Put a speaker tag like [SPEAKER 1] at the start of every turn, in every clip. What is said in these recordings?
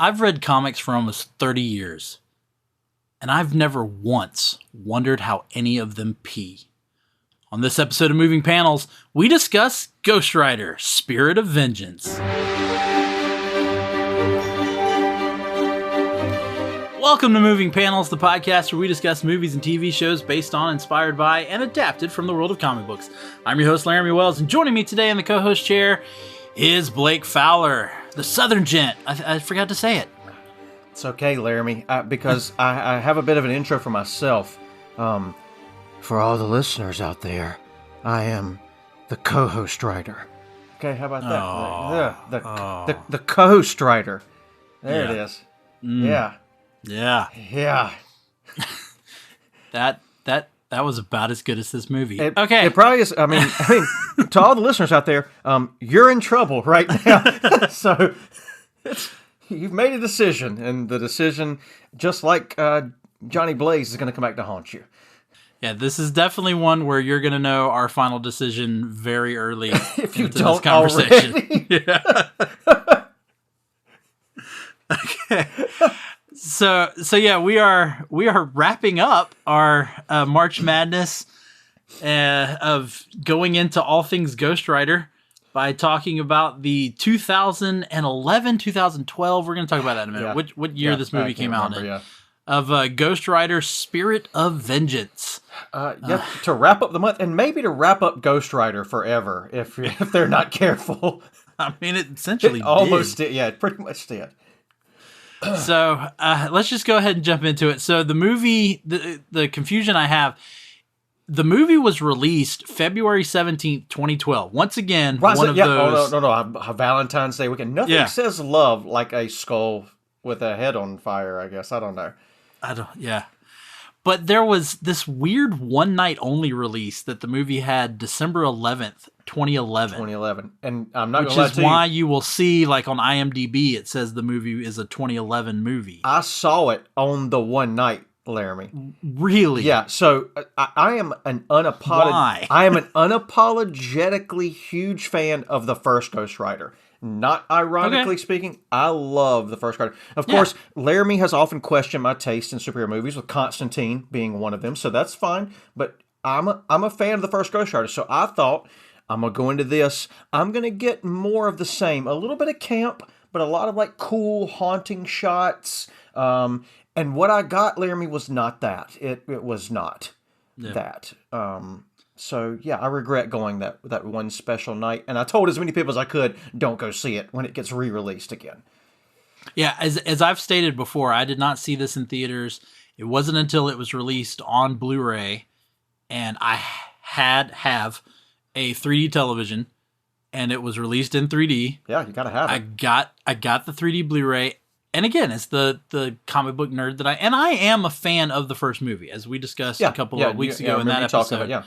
[SPEAKER 1] I've read comics for almost 30 years, and I've never once wondered how any of them pee. On this episode of Moving Panels, we discuss Ghost Rider, Spirit of Vengeance. Welcome to Moving Panels, the podcast where we discuss movies and TV shows based on, inspired by, and adapted from the world of comic books. I'm your host, Laramy Wells, and joining me today in the co-host chair is Blake Fowler, the Southern gent. I forgot to say it.
[SPEAKER 2] It's okay, Laramy, because I have a bit of an intro for myself. For all the listeners out there, I am the co-host writer. Okay, how about that? The co-host writer. There it is. Yeah.
[SPEAKER 1] Yeah. That was about as good as this movie.
[SPEAKER 2] It probably is. I mean, to all the listeners out there, you're in trouble right now. So you've made a decision, and the decision, just like Johnny Blaze, is going to come back to haunt you.
[SPEAKER 1] Yeah, this is definitely one where you're going to know our final decision very early
[SPEAKER 2] if you
[SPEAKER 1] into
[SPEAKER 2] don't
[SPEAKER 1] this conversation.
[SPEAKER 2] Already.
[SPEAKER 1] Yeah. Okay. So yeah, we are wrapping up our March Madness of going into all things Ghost Rider by talking about the 2011, 2012. We're going to talk about that in a minute.
[SPEAKER 2] Yeah.
[SPEAKER 1] What year this movie came out in?
[SPEAKER 2] Yeah.
[SPEAKER 1] Of Ghost Rider, Spirit of Vengeance.
[SPEAKER 2] To wrap up the month, and maybe to wrap up Ghost Rider forever, if they're not careful.
[SPEAKER 1] I mean, it essentially
[SPEAKER 2] almost did. Yeah, it pretty much did.
[SPEAKER 1] So let's just go ahead and jump into it. So the movie, the confusion I have, the movie was released February 17th, 2012. Once again,
[SPEAKER 2] right,
[SPEAKER 1] one of those...
[SPEAKER 2] No. Valentine's Day weekend. Nothing says love like a skull with a head on fire, I guess. I don't know. But
[SPEAKER 1] there was this weird one-night-only release that the movie had December 11th, 2011.
[SPEAKER 2] And I'm not going to lie to you.
[SPEAKER 1] Which is why you will see, like on IMDb, it says the movie is a 2011 movie.
[SPEAKER 2] I saw it on the one night, Laramy.
[SPEAKER 1] Really?
[SPEAKER 2] Yeah. So I am an unapologetically huge fan of the first Ghost Rider. Not ironically speaking, I love the first Rider. Of course, Laramy has often questioned my taste in superhero movies, with Constantine being one of them, so that's fine. But I'm a fan of the first Ghost Rider, so I thought, I'm going to go into this, I'm going to get more of the same. A little bit of camp, but a lot of like cool, haunting shots. And what I got, Laramy, was not that. It was not that. So, yeah, I regret going that one special night. And I told as many people as I could, don't go see it when it gets re-released again.
[SPEAKER 1] Yeah, as I've stated before, I did not see this in theaters. It wasn't until it was released on Blu-ray, and I have a 3D television, and it was released in 3D.
[SPEAKER 2] Yeah, you gotta have it.
[SPEAKER 1] I got the 3D Blu-ray, and again, it's the comic book nerd that I am a fan of the first movie, as we discussed a couple of weeks ago in that episode.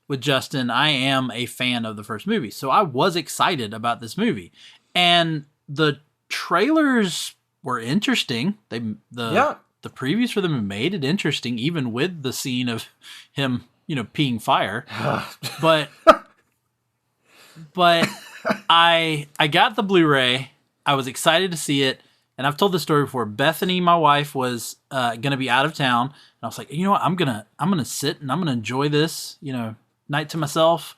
[SPEAKER 1] With Justin, I am a fan of the first movie. So I was excited about this movie. And the trailers were interesting. The previews for them made it interesting, even with the scene of him, peeing fire. but I got the Blu-ray. I was excited to see it. And I've told this story before. Bethany, my wife, was going to be out of town. And I was like, you know what? I'm gonna sit and I'm going to enjoy this, night to myself.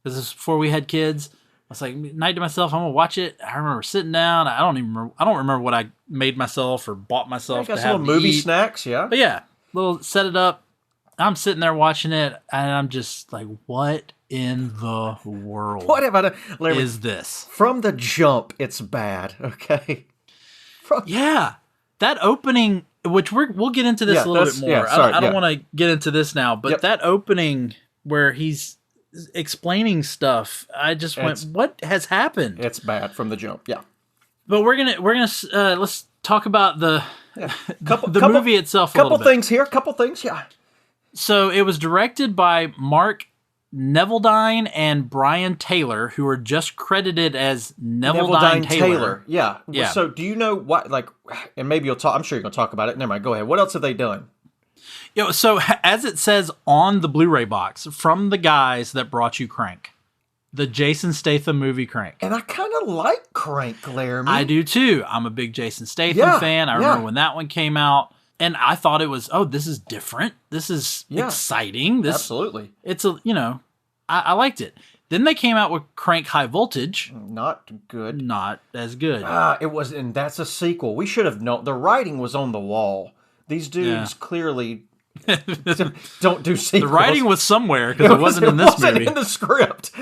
[SPEAKER 1] This is before we had kids. I was like, night to myself, I'm gonna watch it. I remember sitting down. I don't remember what I made myself or bought myself to have
[SPEAKER 2] some little movie snacks, yeah.
[SPEAKER 1] But yeah, set it up. I'm sitting there watching it, and I'm just like, what in the world?
[SPEAKER 2] What about
[SPEAKER 1] is this?
[SPEAKER 2] From the jump, it's bad. Okay.
[SPEAKER 1] That opening, which we'll get into this a little bit more.
[SPEAKER 2] Yeah,
[SPEAKER 1] I don't want to get into this now, but that opening where he's explaining stuff, I just went, what has happened?
[SPEAKER 2] It's bad from the jump, yeah.
[SPEAKER 1] But we're gonna let's talk about the movie itself a little bit.
[SPEAKER 2] Couple things, yeah.
[SPEAKER 1] So it was directed by Mark Neveldine and Brian Taylor, who are just credited as Neveldine Taylor.
[SPEAKER 2] Yeah. So do you know what, and maybe you'll talk, I'm sure you're going to talk about it. Never mind, go ahead. What else have they done?
[SPEAKER 1] So as it says on the Blu-ray box, from the guys that brought you Crank. The Jason Statham movie Crank.
[SPEAKER 2] And I kind of like Crank, Laramy.
[SPEAKER 1] I do too. I'm a big Jason Statham fan. I remember when that one came out. And I thought it was, this is different. This is exciting.
[SPEAKER 2] Absolutely.
[SPEAKER 1] It's I liked it. Then they came out with Crank High Voltage.
[SPEAKER 2] Not good.
[SPEAKER 1] Not as good.
[SPEAKER 2] It was, and that's a sequel. We should have known. The writing was on the wall. These dudes clearly don't do sequels.
[SPEAKER 1] The writing was somewhere because it wasn't in this movie.
[SPEAKER 2] In the script.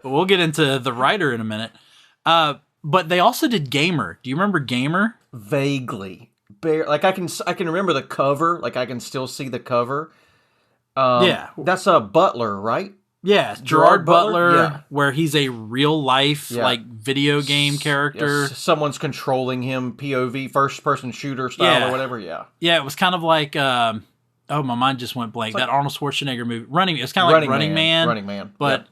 [SPEAKER 1] We'll get into the writer in a minute. But they also did Gamer. Do you remember Gamer?
[SPEAKER 2] Vaguely. Like I can remember the cover. Like I can still see the cover. That's a Butler, right?
[SPEAKER 1] Yeah, Gerard Butler, where he's a real life like video game character.
[SPEAKER 2] Yes. Someone's controlling him, POV, first person shooter style or whatever. Yeah,
[SPEAKER 1] it was kind of like my mind just went blank. That Arnold Schwarzenegger movie, It's kind of like Running Man. But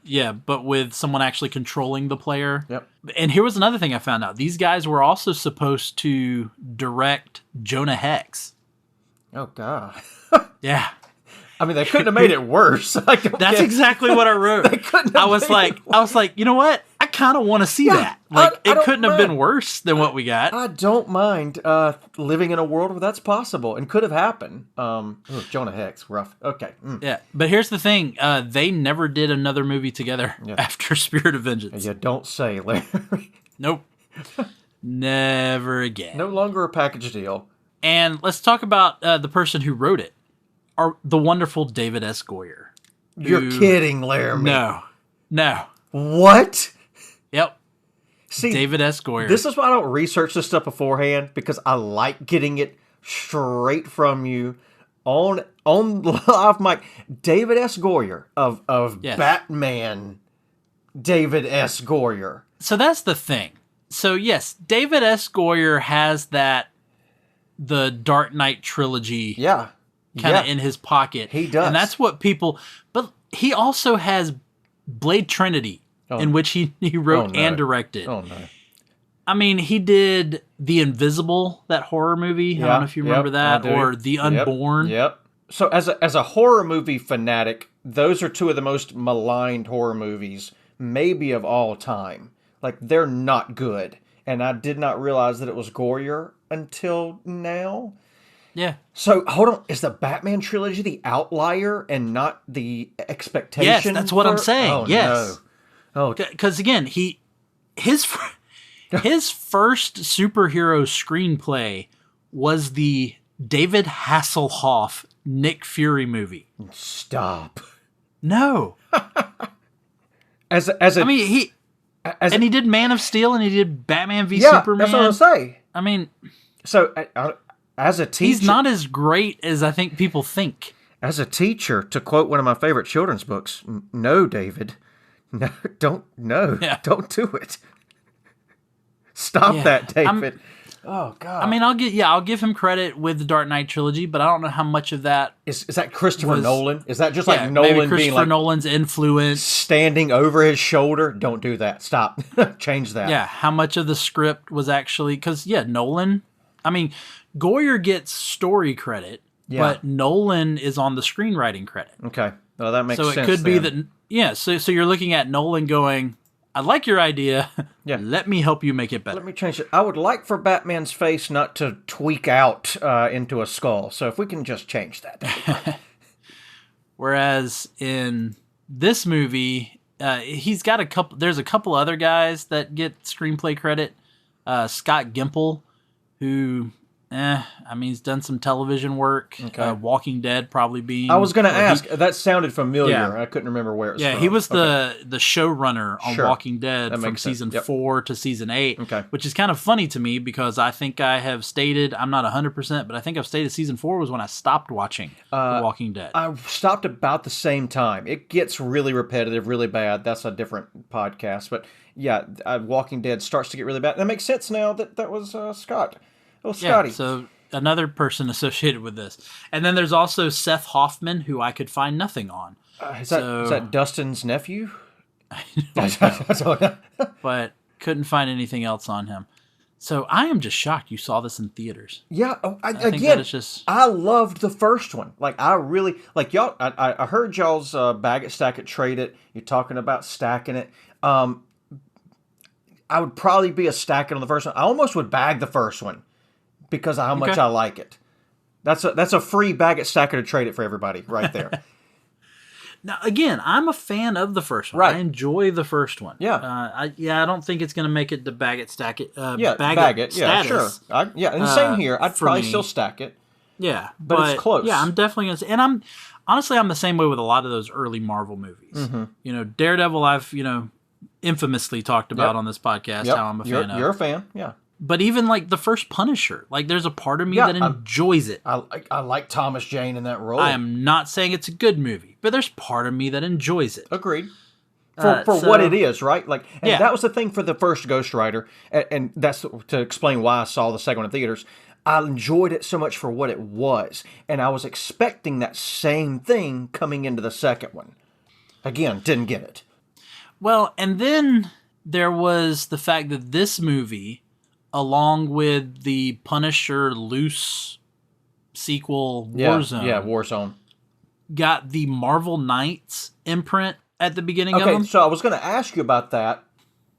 [SPEAKER 1] but with someone actually controlling the player.
[SPEAKER 2] Yep.
[SPEAKER 1] And here was another thing I found out: these guys were also supposed to direct Jonah Hex.
[SPEAKER 2] Oh God.
[SPEAKER 1] Yeah.
[SPEAKER 2] I mean, they couldn't have made it worse.
[SPEAKER 1] That's exactly what I wrote. I was like, you know what? I kind of want to see that. Like, it couldn't have been worse than what we got.
[SPEAKER 2] I don't mind living in a world where that's possible and could have happened. Jonah Hex, rough. Okay.
[SPEAKER 1] Yeah, but here's the thing: they never did another movie together after Spirit of Vengeance.
[SPEAKER 2] You don't say, Larry.
[SPEAKER 1] Nope. Never again.
[SPEAKER 2] No longer a package deal.
[SPEAKER 1] And let's talk about the person who wrote it. The wonderful David S. Goyer.
[SPEAKER 2] You're kidding, Laramy.
[SPEAKER 1] No.
[SPEAKER 2] What?
[SPEAKER 1] Yep.
[SPEAKER 2] See,
[SPEAKER 1] David S. Goyer.
[SPEAKER 2] This is why I don't research this stuff beforehand, because I like getting it straight from you on live mic. David S. Goyer of Batman. David S. Goyer.
[SPEAKER 1] So that's the thing. So yes, David S. Goyer has the Dark Knight trilogy.
[SPEAKER 2] Yeah.
[SPEAKER 1] Kind of in his pocket.
[SPEAKER 2] He does.
[SPEAKER 1] And that's what people... But he also has Blade Trinity, in which he wrote and directed.
[SPEAKER 2] Oh, no.
[SPEAKER 1] I mean, he did The Invisible, that horror movie. I don't know if you remember that. Or The Unborn.
[SPEAKER 2] Yep. So as a horror movie fanatic, those are two of the most maligned horror movies, maybe of all time. Like, they're not good. And I did not realize that it was Goyer until now.
[SPEAKER 1] Yeah.
[SPEAKER 2] So, hold on. Is the Batman trilogy the outlier and not the expectation?
[SPEAKER 1] Yes, that's what I'm saying.
[SPEAKER 2] Oh,
[SPEAKER 1] yes.
[SPEAKER 2] No. Oh,
[SPEAKER 1] because again, his first superhero screenplay was the David Hasselhoff Nick Fury movie.
[SPEAKER 2] Stop.
[SPEAKER 1] No.
[SPEAKER 2] I mean,
[SPEAKER 1] he did Man of Steel and he did Batman v Superman.
[SPEAKER 2] That's what I'm saying.
[SPEAKER 1] I mean,
[SPEAKER 2] so as a teacher,
[SPEAKER 1] he's not as great as I think people think.
[SPEAKER 2] As a teacher, to quote one of my favorite children's books, no, David, no, don't don't do it. Stop that, David. Oh God.
[SPEAKER 1] I mean, I'll give him credit with the Dark Knight trilogy, but I don't know how much of that
[SPEAKER 2] is that Christopher Nolan? Is that just like Nolan
[SPEAKER 1] maybe
[SPEAKER 2] being like
[SPEAKER 1] Nolan's influence,
[SPEAKER 2] standing over his shoulder? Don't do that. Stop. Change that.
[SPEAKER 1] Yeah, how much of the script was actually because Nolan. I mean, Goyer gets story credit, but Nolan is on the screenwriting credit.
[SPEAKER 2] Okay, well that makes sense.
[SPEAKER 1] So it could be that. Yeah, so you're looking at Nolan going, I like your idea. Yeah. Let me help you make it better.
[SPEAKER 2] Let me change it. I would like for Batman's face not to tweak out into a skull. So if we can just change that.
[SPEAKER 1] Whereas in this movie, he's got there's a couple other guys that get screenplay credit. Scott Gimple, who... I mean, he's done some television work. Okay. Walking Dead probably being...
[SPEAKER 2] I was going to ask. That sounded familiar. Yeah. I couldn't remember where it was from.
[SPEAKER 1] Yeah, he was the showrunner on Walking Dead from season 4 to season 8.
[SPEAKER 2] Okay.
[SPEAKER 1] Which is kind of funny to me because I think I have stated, I'm not 100%, but I think I've stated season 4 was when I stopped watching Walking Dead.
[SPEAKER 2] I stopped about the same time. It gets really repetitive, really bad. That's a different podcast. But yeah, Walking Dead starts to get really bad. That makes sense now that was Scott. Oh, Scotty.
[SPEAKER 1] Yeah, so another person associated with this. And then there's also Seth Hoffman, who I could find nothing on.
[SPEAKER 2] Is that Dustin's nephew?
[SPEAKER 1] I don't know. But couldn't find anything else on him. So I am just shocked you saw this in theaters.
[SPEAKER 2] Yeah. I loved the first one. Like, I really, like, y'all, I heard y'all's bag it, stack it, trade it. You're talking about stacking it. I would probably be a stacking on the first one. I almost would bag the first one because of how much I like it. That's a free bag it, stack it, or trade it for everybody right there.
[SPEAKER 1] Now, again, I'm a fan of the first one. Right. I enjoy the first one. Yeah. I don't think it's going to make it to bag it, stack it. Bag it.
[SPEAKER 2] Yeah, sure. And same here. I'd probably still stack it.
[SPEAKER 1] Yeah.
[SPEAKER 2] But it's close.
[SPEAKER 1] Yeah, I'm definitely going to say. And I'm the same way with a lot of those early Marvel movies. Mm-hmm. Daredevil, I've, infamously talked about on this podcast how I'm a fan of.
[SPEAKER 2] You're a fan, yeah.
[SPEAKER 1] But even like the first Punisher, like there's a part of me that enjoys it.
[SPEAKER 2] I like Thomas Jane in that role.
[SPEAKER 1] I am not saying it's a good movie, but there's part of me that enjoys it.
[SPEAKER 2] Agreed. For what it is, right? Like, and that was the thing for the first Ghost Rider, and that's to explain why I saw the second one in theaters. I enjoyed it so much for what it was, and I was expecting that same thing coming into the second one. Again, didn't get it.
[SPEAKER 1] Well, and then there was the fact that this movie, along with the Punisher Loose sequel Warzone, got the Marvel Knights imprint at the beginning of them.
[SPEAKER 2] Okay, so I was going to ask you about that.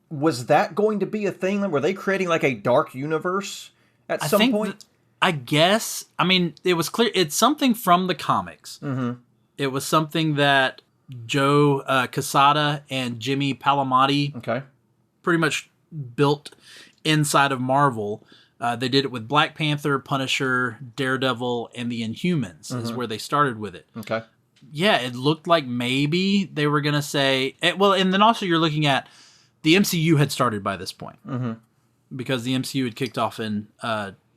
[SPEAKER 2] Was that going to be a thing? Were they creating like a dark universe at some point?
[SPEAKER 1] I guess. I mean, it was clear. It's something from the comics. Mm-hmm. It was something that Joe Quesada and Jimmy Palmiotti pretty much built inside of Marvel. They did it with Black Panther, Punisher, Daredevil, and the Inhumans is where they started with it.
[SPEAKER 2] Okay.
[SPEAKER 1] Yeah, it looked like maybe they were going to say... and then also you're looking at... The MCU had started by this point. Mm-hmm. Because the MCU had kicked off in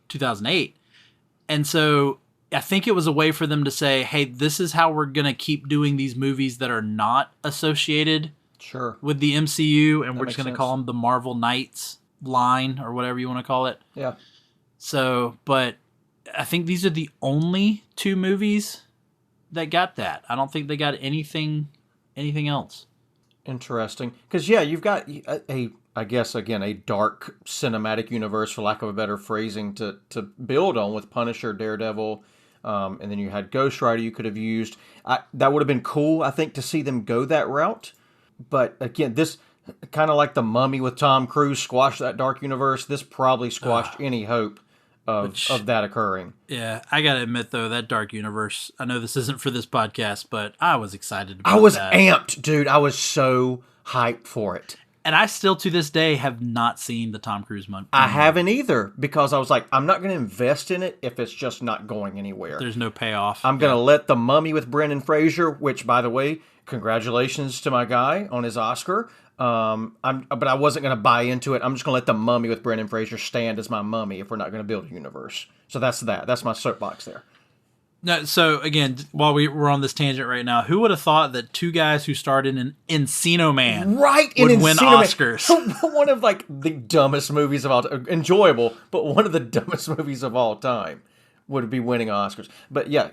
[SPEAKER 1] 2008. And so I think it was a way for them to say, hey, this is how we're going to keep doing these movies that are not associated with the MCU, and we're just going to call them the Marvel Knights line or whatever you want to call it.
[SPEAKER 2] Yeah.
[SPEAKER 1] So, but I think these are the only two movies that got that. I don't think they got anything else.
[SPEAKER 2] Interesting. Because, you've got I guess, again, a dark cinematic universe, for lack of a better phrasing, to build on with Punisher, Daredevil, and then you had Ghost Rider you could have used. That would have been cool, I think, to see them go that route. But, again, this... kind of like the Mummy with Tom Cruise squashed that dark universe. This probably squashed any hope of that occurring.
[SPEAKER 1] Yeah, I gotta admit though, that dark universe. I know this isn't for this podcast, but I was excited about
[SPEAKER 2] that. I was
[SPEAKER 1] that.
[SPEAKER 2] Amped, dude. I was so hyped for it.
[SPEAKER 1] And I still, to this day, have not seen the Tom Cruise Mummy.
[SPEAKER 2] I haven't either, because I was like, I'm not going to invest in it if it's just not going anywhere.
[SPEAKER 1] There's no payoff.
[SPEAKER 2] I'm going to let the Mummy with Brendan Fraser, which, by the way, congratulations to my guy on his Oscar. But I wasn't going to buy into it. I'm just going to let the Mummy with Brendan Fraser stand as my mummy if we're not going to build a universe. So that's that. That's my soapbox there.
[SPEAKER 1] No, so again, while we're on this tangent right now, who would have thought that two guys who starred in Encino Man would win Oscars?
[SPEAKER 2] One of like the dumbest movies of all time. Enjoyable, but one of the dumbest movies of all time would be winning Oscars. But yeah,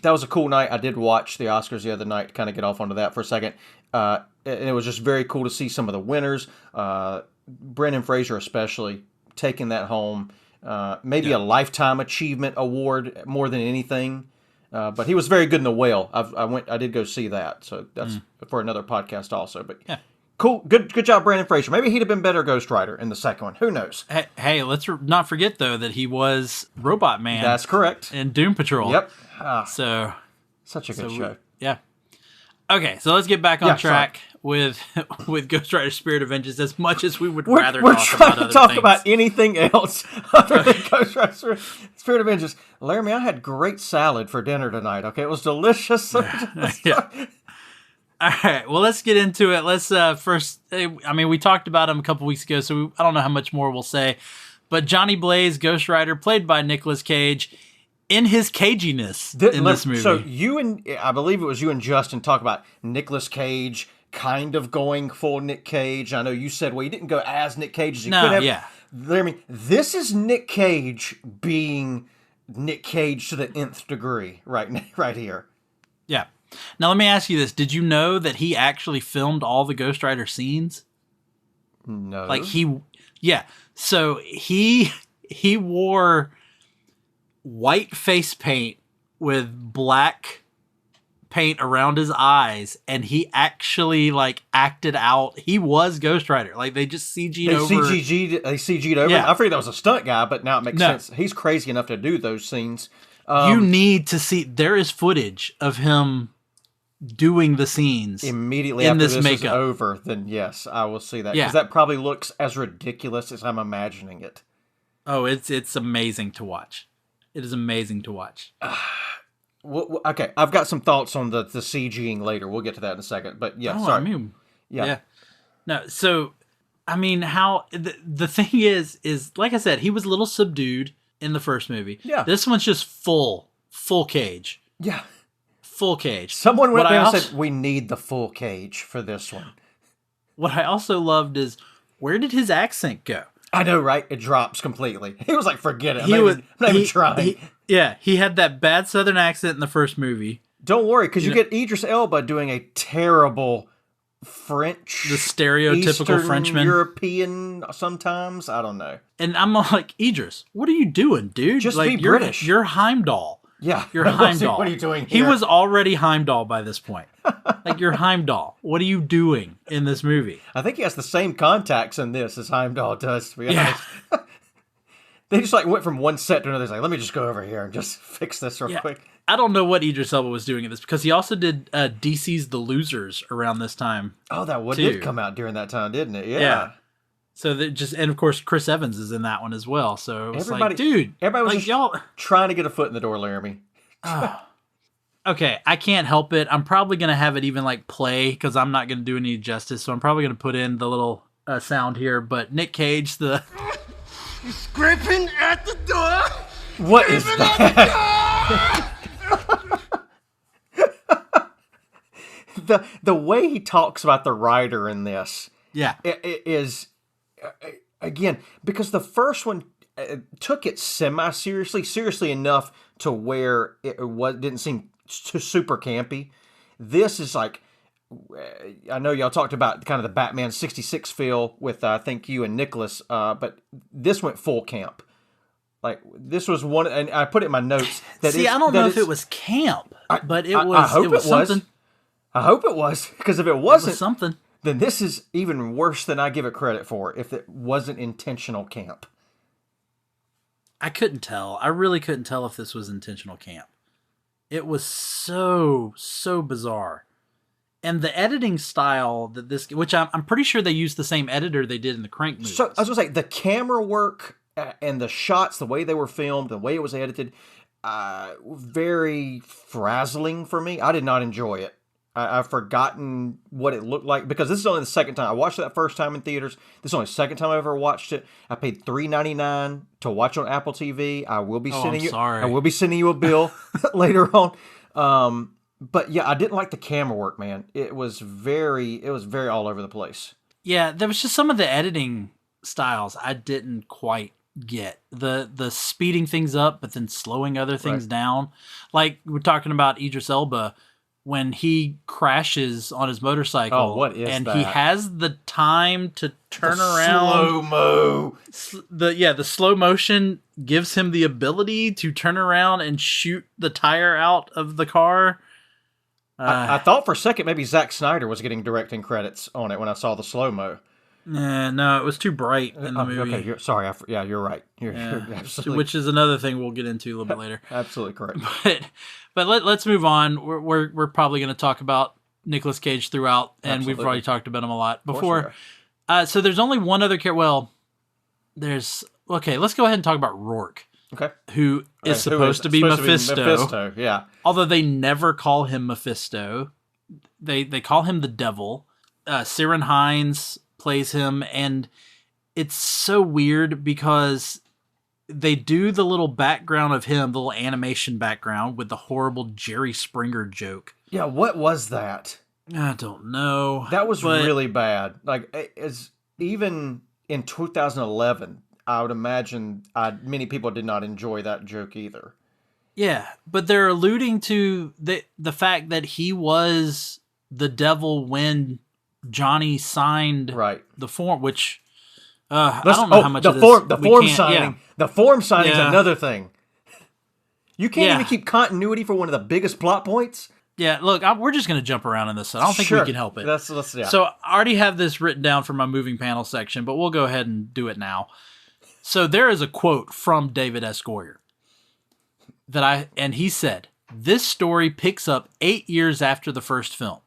[SPEAKER 2] that was a cool night. I did watch the Oscars the other night to kind of get off onto that for a second. And it was just very cool to see some of the winners. Brendan Fraser especially taking that home. Maybe a Lifetime Achievement Award more than anything. But he was very good in The Whale. I did go see that. So that's for another podcast also. But cool. Good job, Brendan Fraser. Maybe he'd have been better Ghost Rider in the second one. Who knows?
[SPEAKER 1] Hey, let's not forget, though, that he was Robot Man.
[SPEAKER 2] That's correct.
[SPEAKER 1] In Doom Patrol.
[SPEAKER 2] Yep.
[SPEAKER 1] Such
[SPEAKER 2] a good show.
[SPEAKER 1] Okay, so let's get back on track with Ghost Rider Spirit of Vengeance, as much as we would rather talk about other things. We're trying to talk
[SPEAKER 2] about anything else other than Ghost Rider Spirit of Vengeance. Laramy, I had great salad for dinner tonight, okay? It was delicious.
[SPEAKER 1] All right, well, let's get into it. Let's first, we talked about him a couple weeks ago, so I don't know how much more we'll say. But Johnny Blaze, Ghost Rider, played by Nicolas Cage, in his caginess in this movie.
[SPEAKER 2] So I believe it was you and Justin talk about Nicolas Cage kind of going full Nick Cage. I know you said, well, he didn't go as Nick Cage as he could have. Yeah. This is Nick Cage being Nick Cage to the nth degree right here.
[SPEAKER 1] Yeah. Now, let me ask you this. Did you know that he actually filmed all the Ghost Rider scenes?
[SPEAKER 2] No.
[SPEAKER 1] Yeah. So he wore white face paint with black paint around his eyes, and he actually like acted out. He was Ghost Rider. Like they just CG'd over.
[SPEAKER 2] They CG'd over.
[SPEAKER 1] Yeah.
[SPEAKER 2] I figured that was a stunt guy, but now it makes sense. He's crazy enough to do those scenes.
[SPEAKER 1] You need to see. There is footage of him doing the scenes
[SPEAKER 2] immediately after this is over. Then yes, I will see that because that probably looks as ridiculous as I'm imagining it.
[SPEAKER 1] Oh, it's amazing to watch. It is amazing to watch.
[SPEAKER 2] Okay, I've got some thoughts on the CGing later. We'll get to that in a second. But yeah, sorry.
[SPEAKER 1] I mean, yeah. No, so I mean, how the thing is like I said, he was a little subdued in the first movie.
[SPEAKER 2] Yeah.
[SPEAKER 1] This one's just full cage.
[SPEAKER 2] Yeah.
[SPEAKER 1] Full cage.
[SPEAKER 2] Someone went there and said, we need the full cage for this one.
[SPEAKER 1] What I also loved is, where did his accent go?
[SPEAKER 2] I know, right? It drops completely. He was like, forget it. I'm not even trying.
[SPEAKER 1] He had that bad Southern accent in the first movie.
[SPEAKER 2] Don't worry, because you get Idris Elba doing a terrible French,
[SPEAKER 1] the stereotypical
[SPEAKER 2] Eastern
[SPEAKER 1] Frenchman,
[SPEAKER 2] European. Sometimes I don't know.
[SPEAKER 1] And I'm like, Idris, what are you doing, dude?
[SPEAKER 2] Just
[SPEAKER 1] like,
[SPEAKER 2] be British.
[SPEAKER 1] You're Heimdall.
[SPEAKER 2] Yeah,
[SPEAKER 1] you're Heimdall.
[SPEAKER 2] What are you doing
[SPEAKER 1] He
[SPEAKER 2] here?
[SPEAKER 1] was already Heimdall by this point. Like, you're Heimdall. What are you doing in this movie?
[SPEAKER 2] I think he has the same contacts in this as Heimdall does. To be honest. They just like went from one set to another. It's like, let me just go over here and just fix this real quick.
[SPEAKER 1] I don't know what Idris Elba was doing in this, because he also did DC's The Losers around this time.
[SPEAKER 2] Oh, that one did come out during that time, didn't it? Yeah.
[SPEAKER 1] So and of course Chris Evans is in that one as well. So it was like, dude,
[SPEAKER 2] everybody was
[SPEAKER 1] like,
[SPEAKER 2] just
[SPEAKER 1] y'all
[SPEAKER 2] trying to get a foot in the door, Laramy.
[SPEAKER 1] Okay, I can't help it. I'm probably gonna have it even like play, because I'm not gonna do any justice. So I'm probably gonna put in the little sound here. But Nick Cage, You're
[SPEAKER 3] scraping at the door.
[SPEAKER 2] What is that? The way he talks about the writer in this, it is again, because the first one took it seriously enough to where it didn't seem super campy. This is like, I know y'all talked about kind of the Batman '66 feel with I think you and Nicholas, but this went full camp. Like, this was one, and I put it in my notes.
[SPEAKER 1] I don't know if it was camp, but it was. I hope it was something.
[SPEAKER 2] I hope it was, because if it wasn't
[SPEAKER 1] something,
[SPEAKER 2] then this is even worse than I give it credit for. If it wasn't intentional camp,
[SPEAKER 1] I couldn't tell. I really couldn't tell if this was intentional camp. It was so bizarre, and the editing style that this, which I'm pretty sure they used the same editor they did in the Crank movies.
[SPEAKER 2] So I was gonna say, the camera work and the shots, the way they were filmed, the way it was edited, very frazzling for me. I did not enjoy it. I've forgotten what it looked like, because this is only the second time. I watched it that first time in theaters. This is only the second time I ever watched it. I paid $3.99 to watch on Apple TV. I will be sending you a bill later on. But yeah, I didn't like the camera work, man. It was very all over the place.
[SPEAKER 1] Yeah, there was just some of the editing styles I didn't quite get. The speeding things up, but then slowing other things down. Like, we're talking about Idris Elba, when he crashes on his motorcycle,
[SPEAKER 2] that?
[SPEAKER 1] He has the time to turn around.
[SPEAKER 2] Slow-mo.
[SPEAKER 1] The slow motion gives him the ability to turn around and shoot the tire out of the car.
[SPEAKER 2] I thought for a second maybe Zack Snyder was getting directing credits on it when I saw the slow-mo.
[SPEAKER 1] No, it was too bright in the movie.
[SPEAKER 2] Okay, sorry. You're right. You're absolutely,
[SPEAKER 1] which is another thing we'll get into a little bit later.
[SPEAKER 2] Absolutely correct.
[SPEAKER 1] But let's move on. We're probably going to talk about Nicolas Cage throughout, and we've already talked about him a lot before. So there's only one other character. Well, let's go ahead and talk about Rourke.
[SPEAKER 2] Okay.
[SPEAKER 1] Who is supposed to be Mephisto.
[SPEAKER 2] Mephisto, yeah.
[SPEAKER 1] Although they never call him Mephisto. They call him the Devil. Ciarán Hinds plays him, and it's so weird because they do the little background of him, the little animation background with the horrible Jerry Springer joke.
[SPEAKER 2] Yeah, what was that?
[SPEAKER 1] I don't know.
[SPEAKER 2] That was really bad. Like, even in 2011, I would imagine many people did not enjoy that joke either.
[SPEAKER 1] Yeah, but they're alluding to the fact that he was the devil when Johnny signed the form, which I don't know how much of this
[SPEAKER 2] the form signing. Yeah. The form signing is another thing. You can't even keep continuity for one of the biggest plot points.
[SPEAKER 1] Yeah, look, we're just going to jump around in this. I don't think we can help it.
[SPEAKER 2] So
[SPEAKER 1] I already have this written down for my moving panel section, but we'll go ahead and do it now. So there is a quote from David S. Goyer and he said, "This story picks up 8 years after the first film.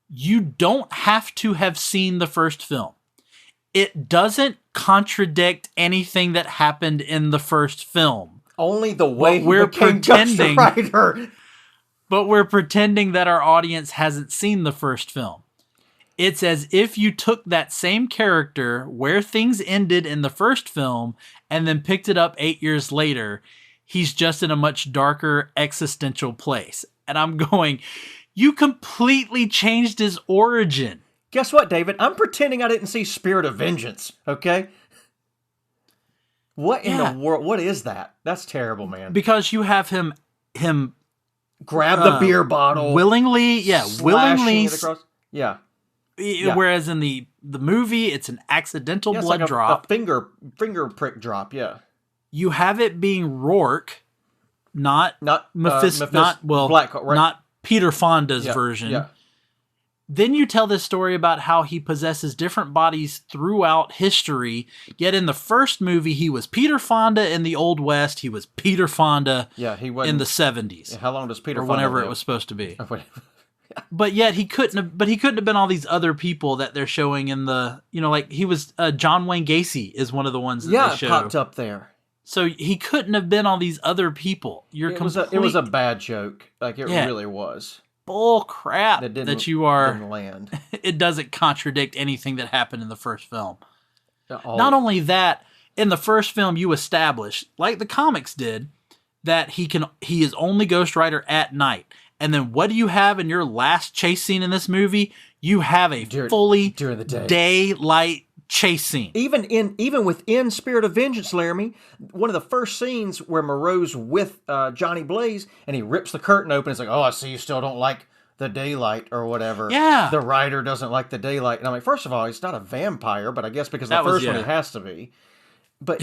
[SPEAKER 1] You don't have to have seen the first film. It doesn't contradict anything that happened in the first film.
[SPEAKER 2] Only the way we're pretending,
[SPEAKER 1] but we're pretending that our audience hasn't seen the first film. It's as if you took that same character where things ended in the first film and then picked it up 8 years later. He's just in a much darker existential place." And I'm going, you completely changed his origin.
[SPEAKER 2] Guess what, David? I'm pretending I didn't see Spirit of Vengeance, okay? What in the world? What is that? That's terrible, man.
[SPEAKER 1] Because you have him
[SPEAKER 2] grab the beer bottle
[SPEAKER 1] willingly, willingly.
[SPEAKER 2] Yeah.
[SPEAKER 1] Whereas in the movie, it's an accidental blood drop,
[SPEAKER 2] a finger prick drop. Yeah.
[SPEAKER 1] You have it being Rourke, not Mephisto, not Peter Fonda's version.
[SPEAKER 2] Yeah.
[SPEAKER 1] Then you tell this story about how he possesses different bodies throughout history, yet in the first movie, he was Peter Fonda in the Old West, he was Peter Fonda in the 70s.
[SPEAKER 2] How long does Peter Fonda
[SPEAKER 1] whenever
[SPEAKER 2] live?
[SPEAKER 1] It was supposed to be. But yet he couldn't have been all these other people that they're showing in the, like he was, John Wayne Gacy is one of the ones that they show.
[SPEAKER 2] Yeah, popped up there.
[SPEAKER 1] So he couldn't have been all these other people.
[SPEAKER 2] It was a bad joke. Like it really was.
[SPEAKER 1] Bull crap that you are.
[SPEAKER 2] Didn't land.
[SPEAKER 1] It doesn't contradict anything that happened in the first film. Not only that, in the first film you establish, like the comics did, that he is only Ghost Rider at night. And then what do you have in your last chase scene in this movie? You have a fully
[SPEAKER 2] during the day.
[SPEAKER 1] Daylight chase scene.
[SPEAKER 2] Even within Spirit of Vengeance, Laramy, one of the first scenes where Moreau's with Johnny Blaze and he rips the curtain open. It's like, oh, I see you still don't like the daylight or whatever.
[SPEAKER 1] Yeah.
[SPEAKER 2] The Rider doesn't like the daylight. And I'm like, first of all, he's not a vampire, but I guess because the first one he has to be. But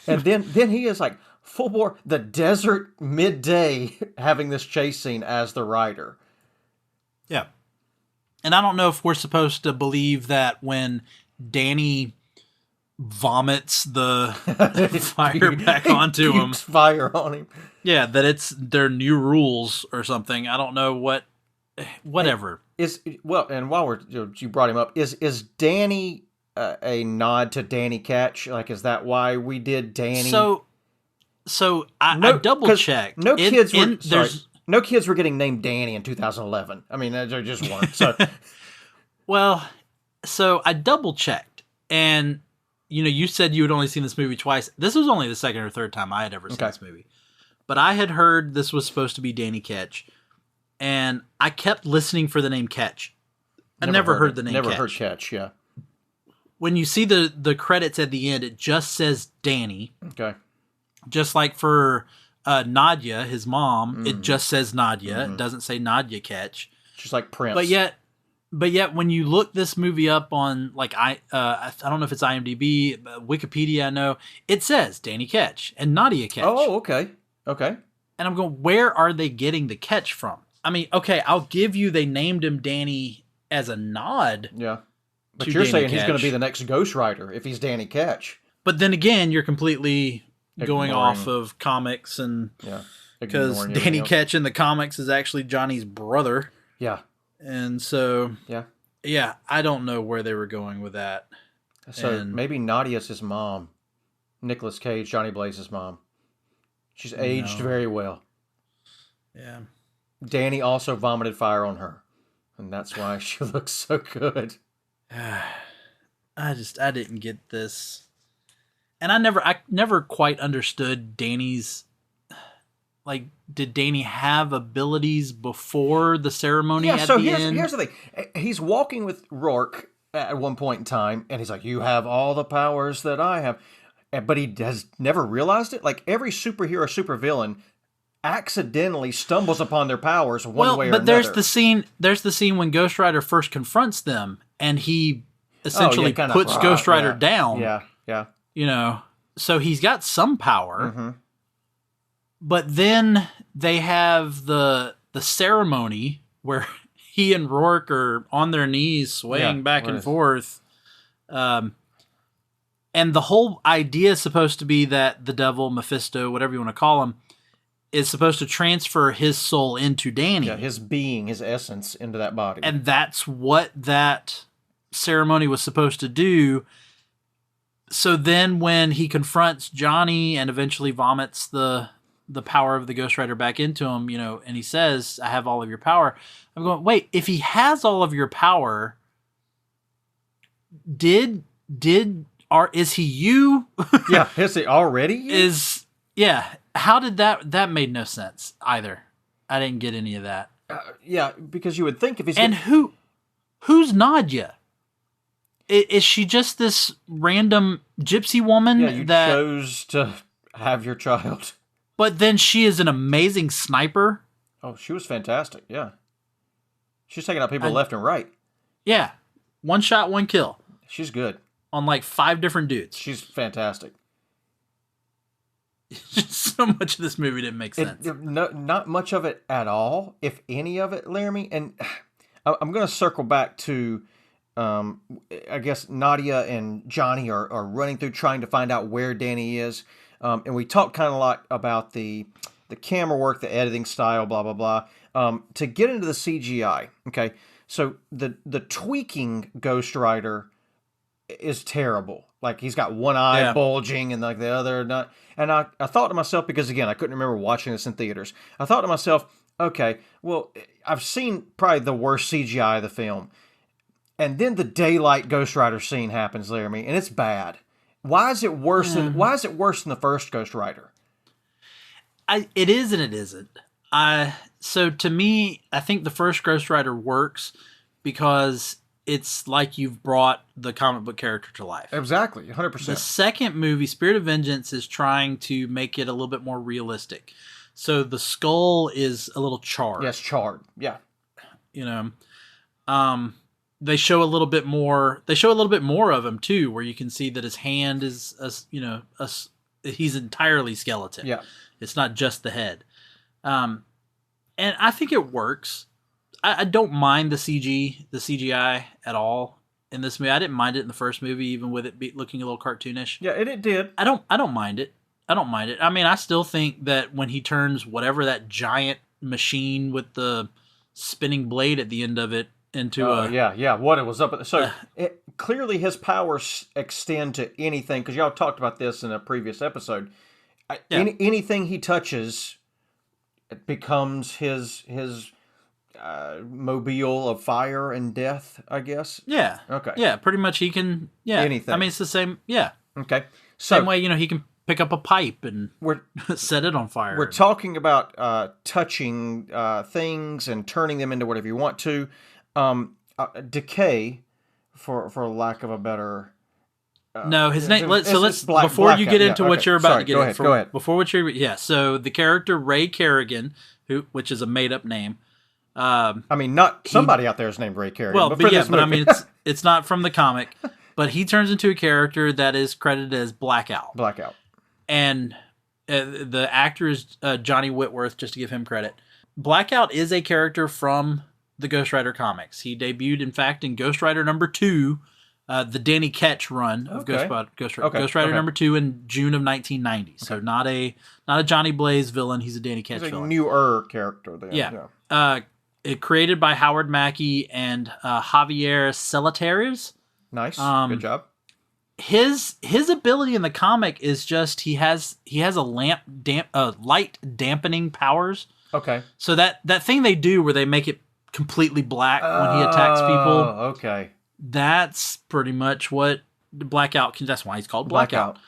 [SPEAKER 2] and then he is like full bore the desert midday having this chase scene as the Rider.
[SPEAKER 1] Yeah. And I don't know if we're supposed to believe that when Danny vomits the fire back onto him.
[SPEAKER 2] Fire on him.
[SPEAKER 1] Yeah, that it's their new rules or something. I don't know whatever.
[SPEAKER 2] And while you brought him up, is Danny a nod to Danny Ketch? Like, is that why we did Danny?
[SPEAKER 1] So I double checked.
[SPEAKER 2] No kids were getting named Danny in 2011. I mean, there just weren't. So,
[SPEAKER 1] well. So I double checked, and you said you had only seen this movie twice. This was only the second or third time I had ever seen this movie, but I had heard this was supposed to be Danny Ketch, and I kept listening for the name Ketch. I never heard the name.
[SPEAKER 2] Never heard Ketch. Yeah.
[SPEAKER 1] When you see the credits at the end, it just says Danny.
[SPEAKER 2] Okay.
[SPEAKER 1] Just like for Nadia, his mom, it just says Nadia. It doesn't say Nadia Ketch.
[SPEAKER 2] Just like Prince.
[SPEAKER 1] But yet, when you look this movie up on, like, I don't know if it's IMDb, Wikipedia, I know, it says Danny Ketch and Nadia Ketch.
[SPEAKER 2] Oh, okay. Okay.
[SPEAKER 1] And I'm going, where are they getting the Ketch from? I mean, okay, I'll give you they named him Danny as a nod.
[SPEAKER 2] Yeah. But you're saying he's going to be the next Ghost Rider if he's Danny Ketch.
[SPEAKER 1] But then again, you're completely going off of comics and...
[SPEAKER 2] Yeah.
[SPEAKER 1] Because Danny Ketch in the comics is actually Johnny's brother.
[SPEAKER 2] Yeah.
[SPEAKER 1] And so, yeah, I don't know where they were going with that.
[SPEAKER 2] So maybe Nadia's his mom. Nicolas Cage, Johnny Blaze's mom. She's aged very well.
[SPEAKER 1] Yeah.
[SPEAKER 2] Danny also vomited fire on her. And that's why she looks so good.
[SPEAKER 1] I didn't get this. And I never quite understood Danny's... Like, did Danny have abilities before the ceremony at the end?
[SPEAKER 2] Here's the thing. He's walking with Rourke at one point in time, and he's like, you have all the powers that I have. But he has never realized it. Like, every superhero, supervillain accidentally stumbles upon their powers one way or another. But
[SPEAKER 1] there's the scene when Ghost Rider first confronts them, and he essentially puts Ghost Rider down.
[SPEAKER 2] Yeah. Yeah.
[SPEAKER 1] So he's got some power. But then they have the ceremony where he and Rourke are on their knees swaying back and forth. And the whole idea is supposed to be that the devil, Mephisto, whatever you want to call him, is supposed to transfer his soul into Danny.
[SPEAKER 2] Yeah, his being, his essence into that body.
[SPEAKER 1] And that's what that ceremony was supposed to do. So then when he confronts Johnny and eventually vomits the power of the Ghost Rider back into him, and he says, I have all of your power. I'm going, wait, if he has all of your power, is he you?
[SPEAKER 2] Yeah, is he already you?
[SPEAKER 1] How did that made no sense either. I didn't get any of that.
[SPEAKER 2] Yeah, because you would think if he's...
[SPEAKER 1] And who's Nadia? Is she just this random gypsy woman
[SPEAKER 2] that chose to have your child?
[SPEAKER 1] But then she is an amazing sniper.
[SPEAKER 2] Oh, she was fantastic, yeah. She's taking out people left and right.
[SPEAKER 1] Yeah. One shot, one kill.
[SPEAKER 2] She's good.
[SPEAKER 1] On like 5 different dudes.
[SPEAKER 2] She's fantastic.
[SPEAKER 1] So much of this movie didn't make sense.
[SPEAKER 2] Not much of it at all, if any of it, Laramy. And I'm going to circle back to, I guess, Nadia and Johnny are running through trying to find out where Danny is. And we talked kind of a lot about the camera work, the editing style, blah, blah, blah. To get into the CGI, okay, so the tweaking Ghost Rider is terrible. Like, he's got one eye bulging and like the other not. And I thought to myself, because again, I couldn't remember watching this in theaters. I thought to myself, okay, well, I've seen probably the worst CGI of the film. And then the daylight Ghost Rider scene happens, Laramy, and it's bad. Why is it worse than the first Ghost Rider?
[SPEAKER 1] It is and it isn't. So to me, I think the first Ghost Rider works because it's like you've brought the comic book character to life.
[SPEAKER 2] Exactly, 100%.
[SPEAKER 1] The second movie, Spirit of Vengeance, is trying to make it a little bit more realistic. So the skull is a little charred.
[SPEAKER 2] Yes, charred. Yeah.
[SPEAKER 1] They show a little bit more. They show a little bit more of him too, where you can see that his hand is, he's entirely skeleton.
[SPEAKER 2] Yeah,
[SPEAKER 1] it's not just the head. And I think it works. I don't mind the CGI at all in this movie. I didn't mind it in the first movie, even with it looking a little cartoonish.
[SPEAKER 2] Yeah, it did.
[SPEAKER 1] I don't mind it. I mean, I still think that when he turns whatever that giant machine with the spinning blade at the end of it into
[SPEAKER 2] what it was up. So clearly his powers extend to anything, because y'all talked about this in a previous episode. Anything he touches, it becomes his mobile of fire and death, I guess.
[SPEAKER 1] Yeah.
[SPEAKER 2] Okay.
[SPEAKER 1] Yeah, pretty much he can. Yeah.
[SPEAKER 2] Anything.
[SPEAKER 1] I mean, it's the same. Yeah.
[SPEAKER 2] Okay.
[SPEAKER 1] Same way, he can pick up a pipe and set it on fire.
[SPEAKER 2] We're talking about touching things and turning them into whatever you want to. Decay, for lack of a better.
[SPEAKER 1] No, his name. Before you get into what you're about to get into.
[SPEAKER 2] Go ahead.
[SPEAKER 1] Before what you're. So the character Ray Kerrigan, which is a made up name.
[SPEAKER 2] I mean, not somebody out there is named Ray Kerrigan.
[SPEAKER 1] Well, but I mean, it's not from the comic, but he turns into a character that is credited as Blackout. And the actor is Johnny Whitworth, just to give him credit. Blackout is a character from the Ghost Rider comics. He debuted, in fact, in Ghost Rider #2, the Danny Ketch run of Ghost Rider #2 in June of 1990. Okay. So not a Johnny Blaze villain. He's a Danny Ketch villain.
[SPEAKER 2] He's a newer character then.
[SPEAKER 1] Yeah. It created by Howard Mackey and Javier Celateres.
[SPEAKER 2] Nice. Good job.
[SPEAKER 1] His ability in the comic is just he has a light dampening powers.
[SPEAKER 2] Okay.
[SPEAKER 1] So that thing they do where they make it completely black when he attacks people.
[SPEAKER 2] Okay.
[SPEAKER 1] That's pretty much what Blackout can. That's why he's called Blackout.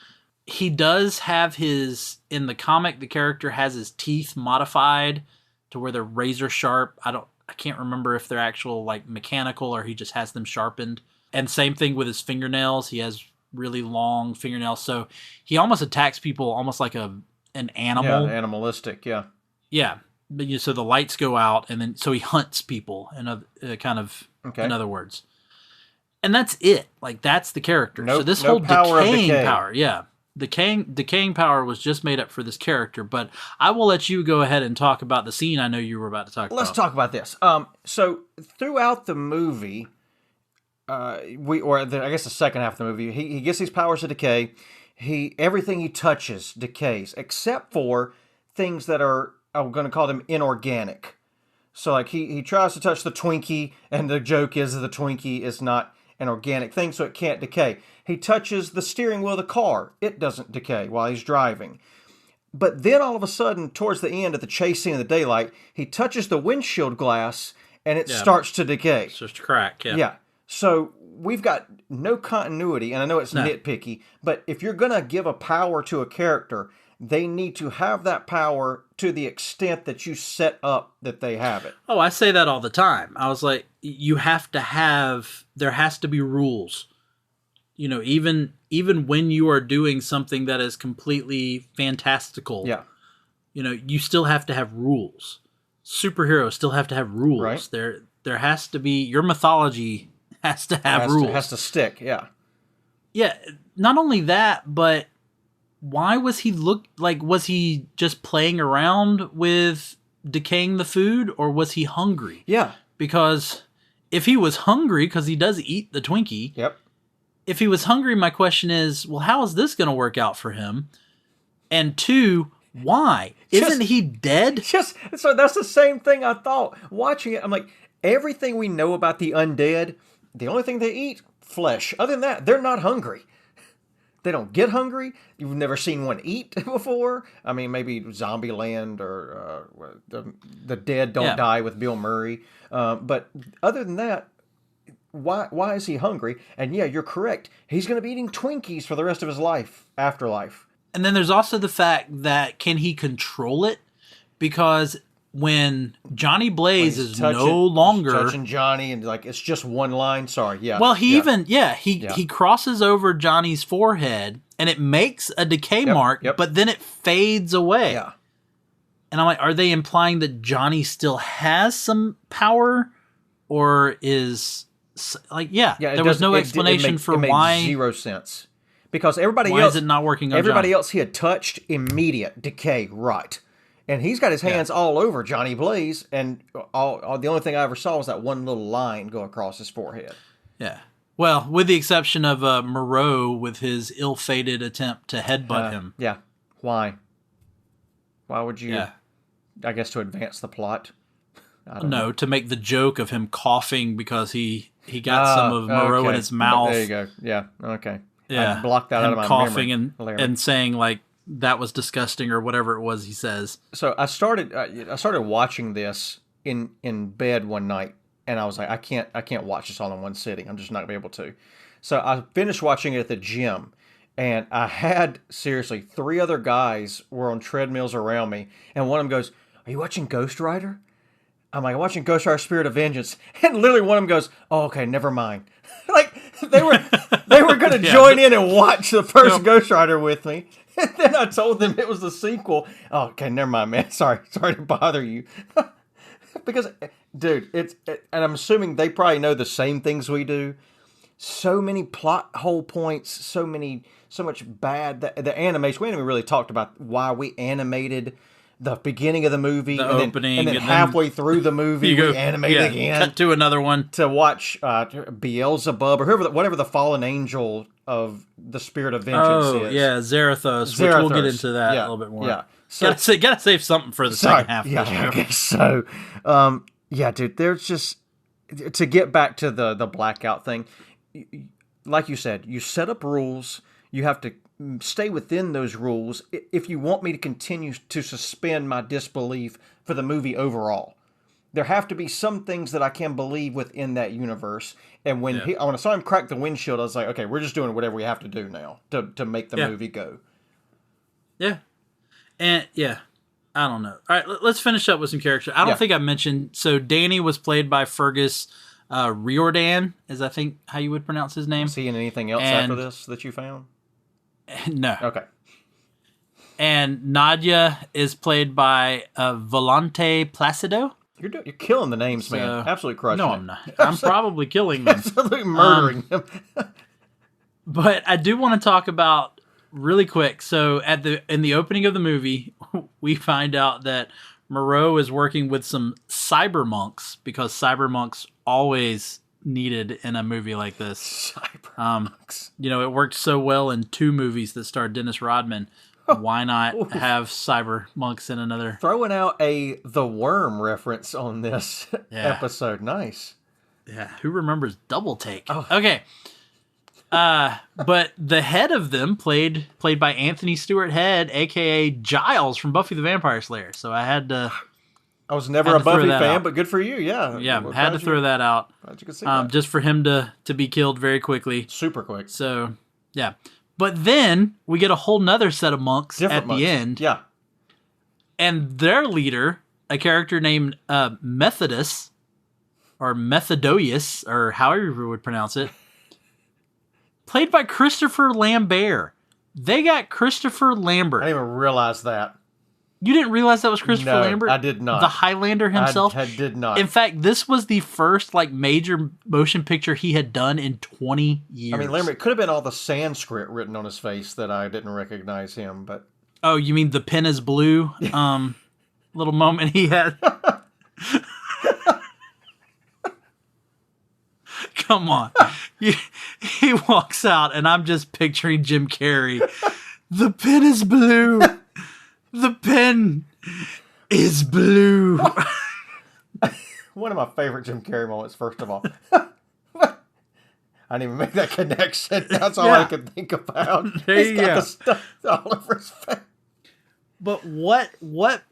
[SPEAKER 1] He does have in the comic, the character has his teeth modified to where they're razor sharp. I can't remember if they're actual like mechanical or he just has them sharpened. And same thing with his fingernails. He has really long fingernails. So he almost attacks people almost like an animal.
[SPEAKER 2] Yeah, animalistic, yeah.
[SPEAKER 1] Yeah. But so the lights go out and then so he hunts people in other words. And that's it. Like, that's the character. So this whole decaying power, decaying power was just made up for this character. But I will let you go ahead and talk about the scene I know you were about to talk about.
[SPEAKER 2] Let's talk about this. So throughout the movie, I guess the second half of the movie, he gets these powers of decay. Everything he touches decays, except for things that are, I'm going to call them inorganic. So like he tries to touch the Twinkie, and the joke is that the Twinkie is not an organic thing, so it can't decay. He touches the steering wheel of the car. It doesn't decay while he's driving. But then all of a sudden, towards the end of the chase scene in the daylight, he touches the windshield glass, and it starts to decay.
[SPEAKER 1] It's just a crack,
[SPEAKER 2] Yeah. So we've got no continuity, and I know it's nitpicky, but if you're going to give a power to a character, they need to have that power to the extent that you set up that they have it.
[SPEAKER 1] Oh, I say that all the time. I was like, there has to be rules. You know, even when you are doing something that is completely fantastical, you know, you still have to have rules. Superheroes still have to have rules.
[SPEAKER 2] Right.
[SPEAKER 1] There has to be, your mythology has to have rules.
[SPEAKER 2] It has to stick, yeah.
[SPEAKER 1] Yeah, not only that, but why was was he just playing around with decaying the food, or was he hungry?
[SPEAKER 2] Yeah.
[SPEAKER 1] Because if he was hungry, because he does eat the Twinkie.
[SPEAKER 2] Yep.
[SPEAKER 1] If he was hungry, my question is, well, how is this going to work out for him? And two, why? Isn't he dead?
[SPEAKER 2] So that's the same thing I thought. Watching it, I'm like, everything we know about the undead, the only thing they eat, flesh. Other than that, they're not hungry. They don't get hungry. You've never seen one eat before. I mean, maybe Zombieland or the Dead Don't Die with Bill Murray. But other than that, why is he hungry? And yeah, you're correct. He's going to be eating Twinkies for the rest of his afterlife.
[SPEAKER 1] And then there's also the fact that, can he control it? Because when Johnny Blaze is no longer
[SPEAKER 2] touching Johnny, and like, it's just one line. Sorry, yeah.
[SPEAKER 1] Well, he crosses over Johnny's forehead, and it makes a decay mark, but then it fades away.
[SPEAKER 2] Yeah.
[SPEAKER 1] And I'm like, are they implying that Johnny still has some power, or is like, there was no explanation for why.
[SPEAKER 2] It made zero sense. Because everybody else,
[SPEAKER 1] why is it not working on
[SPEAKER 2] everybody
[SPEAKER 1] Johnny?
[SPEAKER 2] else he had touched, immediate decay, right. And he's got his hands all over Johnny Blaze, and the only thing I ever saw was that one little line go across his forehead.
[SPEAKER 1] Yeah. Well, with the exception of Moreau with his ill-fated attempt to headbutt him.
[SPEAKER 2] Yeah. Why? Why would you? Yeah. I guess to advance the plot. I don't know.
[SPEAKER 1] To make the joke of him coughing because he got some of Moreau in his mouth.
[SPEAKER 2] There you go. Yeah. Okay.
[SPEAKER 1] Yeah.
[SPEAKER 2] I blocked that out of my
[SPEAKER 1] coughing
[SPEAKER 2] memory.
[SPEAKER 1] and saying like, that was disgusting, or whatever it was he says.
[SPEAKER 2] So I started watching this in bed one night, and I was like, I can't watch this all in one sitting. I'm just not gonna be able to. So I finished watching it at the gym, and I had, seriously, 3 other guys were on treadmills around me, and one of them goes, "Are you watching Ghost Rider?" I'm like, "I'm watching Ghost Rider: Spirit of Vengeance," and literally one of them goes, "Oh, okay, never mind." Like they were going to join in and watch the first Ghost Rider with me. And then I told them it was the sequel. Oh, okay, never mind, man. Sorry to bother you. Because, dude, and I'm assuming they probably know the same things we do. So many plot hole points, so much bad. The animation, we haven't even really talked about why we animated the beginning of the movie,
[SPEAKER 1] the opening,
[SPEAKER 2] and then halfway through the movie, we animated again.
[SPEAKER 1] Cut to another one
[SPEAKER 2] to watch Beelzebub or whatever the fallen angel of the Spirit of Vengeance is.
[SPEAKER 1] Oh yeah, Zarathos. Which we'll get into that a little bit more.
[SPEAKER 2] Yeah, so,
[SPEAKER 1] gotta save something for the second half.
[SPEAKER 2] Yeah, I guess so. Yeah, dude. There's just, to get back to the blackout thing. Like you said, you set up rules. You have to stay within those rules if you want me to continue to suspend my disbelief for the movie overall. There have to be some things that I can believe within that universe. And when I saw him crack the windshield, I was like, okay, we're just doing whatever we have to do now to make the movie go.
[SPEAKER 1] Yeah. And I don't know. All right, let's finish up with some characters. I don't think I mentioned, so Danny was played by Fergus Riordan, is I think how you would pronounce his name.
[SPEAKER 2] Is he in anything else after this that you found?
[SPEAKER 1] No.
[SPEAKER 2] Okay.
[SPEAKER 1] And Nadia is played by Volante Placido.
[SPEAKER 2] You're killing the names, man. Absolutely crushing
[SPEAKER 1] No,
[SPEAKER 2] it.
[SPEAKER 1] I'm not. I'm probably killing them.
[SPEAKER 2] Absolutely murdering them.
[SPEAKER 1] But I do want to talk about really quick. So in the opening of the movie, we find out that Moreau is working with some cyber monks because cyber monks always needed in a movie like this.
[SPEAKER 2] Cyber monks.
[SPEAKER 1] It worked so well in 2 movies that starred Dennis Rodman. Why not have cyber monks in another?
[SPEAKER 2] Throwing out The Worm reference on this episode. Nice.
[SPEAKER 1] Yeah. Who remembers Double Take? Oh. Okay. But the head of them played by Anthony Stewart Head, a.k.a. Giles from Buffy the Vampire Slayer. So I had to...
[SPEAKER 2] I was never a Buffy fan, but good for you, yeah.
[SPEAKER 1] Yeah, had to throw that out.
[SPEAKER 2] Glad you could see that.
[SPEAKER 1] Just for him to be killed very quickly.
[SPEAKER 2] Super quick.
[SPEAKER 1] So, yeah. But then we get a whole nother set of monks the end.
[SPEAKER 2] Yeah.
[SPEAKER 1] And their leader, a character named Methodus, or Methodoius, or however you would pronounce it, played by Christopher Lambert. They got Christopher Lambert.
[SPEAKER 2] I didn't even realize that.
[SPEAKER 1] You didn't realize that was Christopher Lambert?
[SPEAKER 2] I did not.
[SPEAKER 1] The Highlander himself?
[SPEAKER 2] I did not.
[SPEAKER 1] In fact, this was the first major motion picture he had done in 20 years.
[SPEAKER 2] I mean, Lambert, it could have been all the Sanskrit written on his face that I didn't recognize him, but...
[SPEAKER 1] Oh, you mean the pen is blue? Little moment he had. Come on. He walks out, and I'm just picturing Jim Carrey. The pen is blue. The pen is blue.
[SPEAKER 2] One of my favorite Jim Carrey moments, first of all. I didn't even make that connection. That's all I could think about.
[SPEAKER 1] There
[SPEAKER 2] He's got the stuff all over his face.
[SPEAKER 1] But what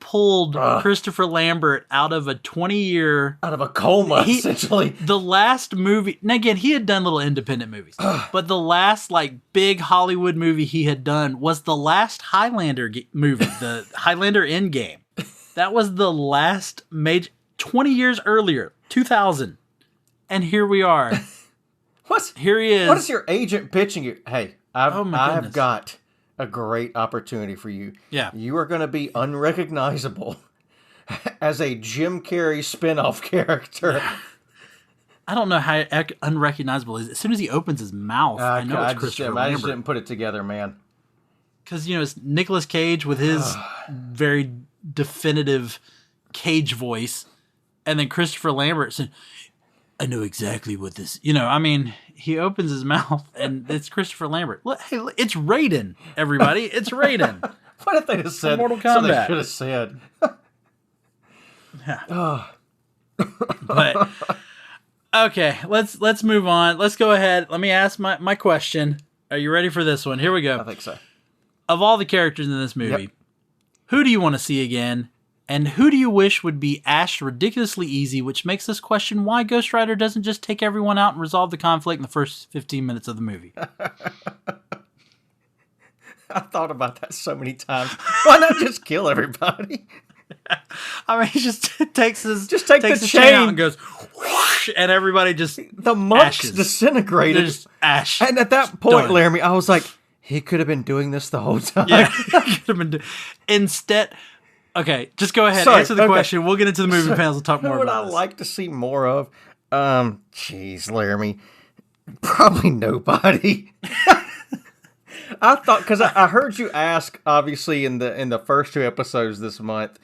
[SPEAKER 1] pulled Christopher Lambert out of a 20-year...
[SPEAKER 2] Out of a coma, essentially.
[SPEAKER 1] The last movie... And again, he had done little independent movies. But the last, big Hollywood movie he had done was the last Highlander movie, the Highlander Endgame. That was the last major... 20 years earlier, 2000. And here we are. Here he is.
[SPEAKER 2] What is your agent pitching you? Hey, I've got a great opportunity for you.
[SPEAKER 1] Yeah.
[SPEAKER 2] You are going to be unrecognizable as a Jim Carrey spin-off character.
[SPEAKER 1] I don't know how unrecognizable it is. As soon as he opens his mouth, I know it's Christopher Lambert.
[SPEAKER 2] I just didn't put it together, man.
[SPEAKER 1] Because, it's Nicolas Cage with his very definitive Cage voice. And then Christopher Lambert said, I know exactly what this... he opens his mouth, and it's Christopher Lambert. Look, hey, it's Raiden, everybody. It's Raiden.
[SPEAKER 2] What if they just said
[SPEAKER 1] Mortal Kombat?
[SPEAKER 2] Something they should have said.
[SPEAKER 1] Yeah. But, okay, let's move on. Let's go ahead. Let me ask my question. Are you ready for this one? Here we go.
[SPEAKER 2] I think so.
[SPEAKER 1] Of all the characters in this movie, who do you want to see again? And who do you wish would be ashed ridiculously easy, which makes us question why Ghost Rider doesn't just take everyone out and resolve the conflict in the first 15 minutes of the movie?
[SPEAKER 2] I thought about that so many times. Why not just kill everybody?
[SPEAKER 1] I mean, he just takes his
[SPEAKER 2] chain
[SPEAKER 1] out and goes whoosh, and everybody just
[SPEAKER 2] the monks
[SPEAKER 1] ashes.
[SPEAKER 2] Disintegrated.
[SPEAKER 1] Just ash.
[SPEAKER 2] And at that point, Laramy, I was like, he could have been doing this the whole time.
[SPEAKER 1] Yeah, he could have been instead. Okay, just go ahead. Answer the question. We'll get into the movie panels and talk more about it.
[SPEAKER 2] Who would I like to see more of? Laramy. Probably nobody. I thought, because I heard you ask, obviously, in the first 2 episodes this month,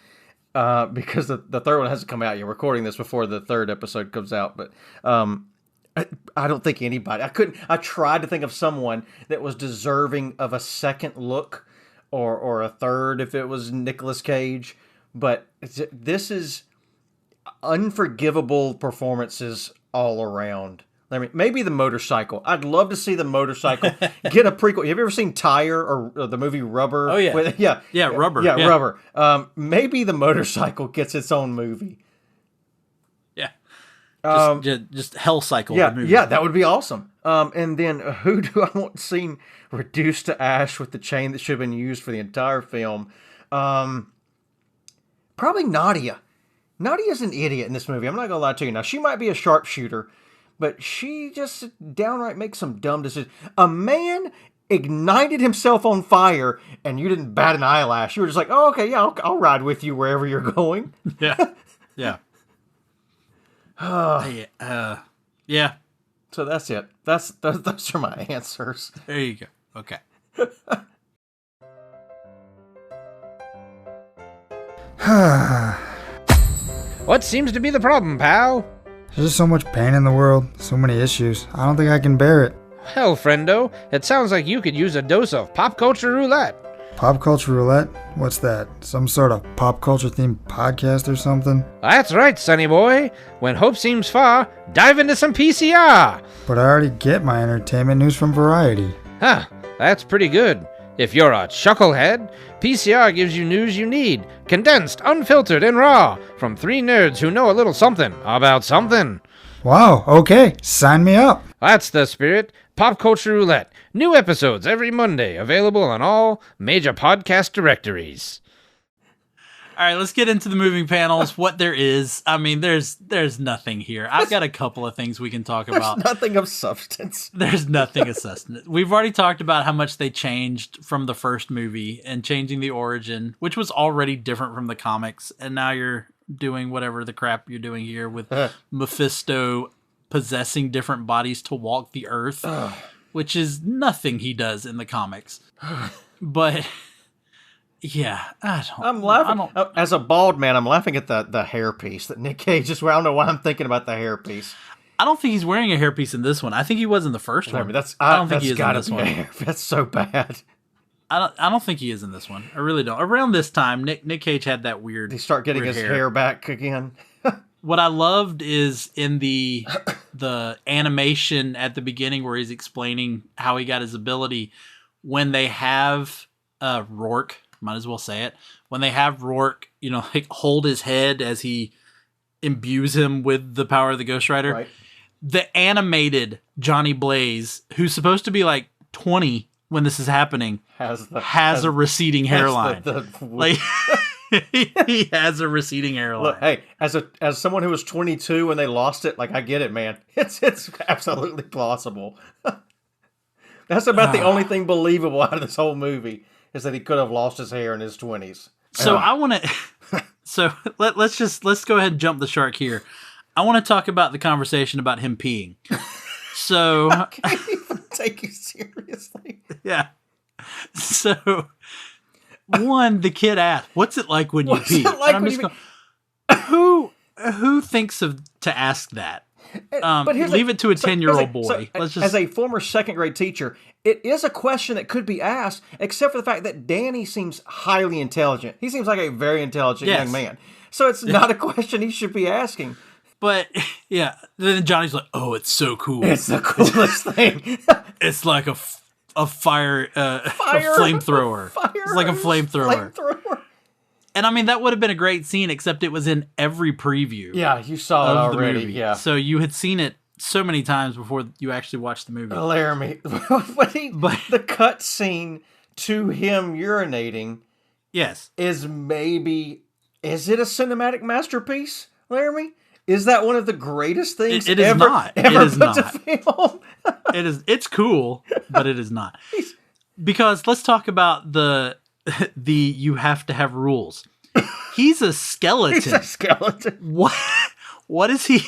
[SPEAKER 2] because the third one hasn't come out. You're recording this before the third episode comes out, but I don't think anybody. I tried to think of someone that was deserving of a second look. Or a third if it was Nicolas Cage. But this is unforgivable performances all around. Maybe the motorcycle. I'd love to see the motorcycle get a prequel. Have you ever seen Tire or the movie Rubber?
[SPEAKER 1] Oh, yeah.
[SPEAKER 2] Yeah,
[SPEAKER 1] Rubber.
[SPEAKER 2] Yeah, Rubber. Maybe the motorcycle gets its own movie.
[SPEAKER 1] Yeah. Just Hell Cycle.
[SPEAKER 2] Yeah, that would be awesome. And then who do I want seen reduced to ash with the chain that should have been used for the entire film? Probably Nadia. Nadia's an idiot in this movie. I'm not going to lie to you. Now, she might be a sharpshooter, but she just downright makes some dumb decisions. A man ignited himself on fire, and you didn't bat an eyelash. You were just like, oh, okay, yeah, I'll ride with you wherever you're going.
[SPEAKER 1] Yeah. Yeah. Yeah.
[SPEAKER 2] So that's it. Those are my answers.
[SPEAKER 1] There you go. Okay.
[SPEAKER 4] What seems to be the problem, pal?
[SPEAKER 5] There's just so much pain in the world, so many issues. I don't think I can bear it.
[SPEAKER 4] Hell, friendo, it sounds like you could use a dose of pop culture roulette.
[SPEAKER 5] Pop culture roulette? What's that? Some sort of pop culture themed podcast or something?
[SPEAKER 4] That's right, sonny boy. When hope seems far, dive into some PCR.
[SPEAKER 5] But I already get my entertainment news from Variety.
[SPEAKER 4] Huh, that's pretty good. If you're a chucklehead, PCR gives you news you need, condensed, unfiltered, and raw, from three nerds who know a little something about something.
[SPEAKER 5] Wow, okay, sign me up.
[SPEAKER 4] That's the spirit. Pop Culture Roulette. New episodes every Monday, available on all major podcast directories.
[SPEAKER 1] All right, let's get into the moving panels. What there is, I mean, there's nothing here. I've got a couple of things we can talk about.
[SPEAKER 2] There's nothing of substance.
[SPEAKER 1] There's nothing of substance. We've already talked about how much they changed from the first movie and changing the origin, which was already different from the comics. And now you're doing whatever the crap you're doing here with Mephisto possessing different bodies to walk the earth, which is nothing he does in the comics. But... yeah,
[SPEAKER 2] I'm laughing. As a bald man, I'm laughing at the hairpiece that Nick Cage is wearing. I don't know why I'm thinking about the hairpiece.
[SPEAKER 1] I don't think he's wearing a hairpiece in this one. I think he was in the first one.
[SPEAKER 2] I don't think he is in this one. That's so bad.
[SPEAKER 1] I don't think he is in this one. I really don't. Around this time, Nick Cage had that weird.
[SPEAKER 2] He start getting his hair back again.
[SPEAKER 1] What I loved is in the animation at the beginning where he's explaining how he got his ability. When they have Rourke. Might as well say it. When they have Rourke, like hold his head as he imbues him with the power of the Ghost Rider.
[SPEAKER 2] Right.
[SPEAKER 1] The animated Johnny Blaze, who's supposed to be like 20 when this is happening, has a receding hairline. Like he has a receding hairline.
[SPEAKER 2] Look, hey, as someone who was 22 when they lost it, like I get it, man. It's absolutely plausible. That's about the only thing believable out of this whole movie. Is that he could have lost his hair in his 20s.
[SPEAKER 1] So I want to. So let's go ahead and jump the shark here. I want to talk about the conversation about him peeing. So
[SPEAKER 2] I can't even take you seriously.
[SPEAKER 1] Yeah. So the kid asked, "What's it like when you pee?"
[SPEAKER 2] Like
[SPEAKER 1] and I'm just going, who thinks to ask that? But leave it to a 10-year-old boy.
[SPEAKER 2] As a former second grade teacher, it is a question that could be asked, except for the fact that Danny seems highly intelligent. He seems like a very intelligent young man. So it's not a question he should be asking.
[SPEAKER 1] But, yeah, then Johnny's like, "Oh, it's so cool.
[SPEAKER 2] It's the coolest thing.
[SPEAKER 1] It's like a fire, a flamethrower. It's like a flamethrower. And I mean, that would have been a great scene, except it was in every preview.
[SPEAKER 2] Yeah, you saw it already. Yeah.
[SPEAKER 1] So you had seen it so many times before you actually watched the movie.
[SPEAKER 2] Laramy. The cut scene to him urinating
[SPEAKER 1] is
[SPEAKER 2] it a cinematic masterpiece, Laramy? Is that one of the greatest things
[SPEAKER 1] it is
[SPEAKER 2] ever,
[SPEAKER 1] not.
[SPEAKER 2] ever
[SPEAKER 1] it is
[SPEAKER 2] put
[SPEAKER 1] not.
[SPEAKER 2] to film?
[SPEAKER 1] It's cool, but it is not. Because let's talk about the you have to have rules. He's a skeleton.
[SPEAKER 2] He's a skeleton.
[SPEAKER 1] What is he?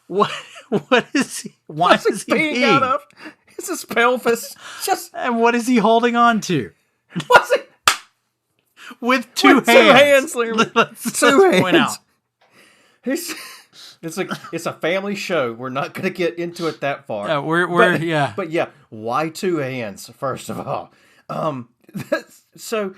[SPEAKER 1] What is he? Why is he peeing
[SPEAKER 2] out of? It's his pelvis.
[SPEAKER 1] And what is he holding on to?
[SPEAKER 2] What's it?
[SPEAKER 1] With two hands. Let's point out.
[SPEAKER 2] It's a family show. We're not going to get into it that far.
[SPEAKER 1] Yeah,
[SPEAKER 2] But yeah, why two hands? First of all, so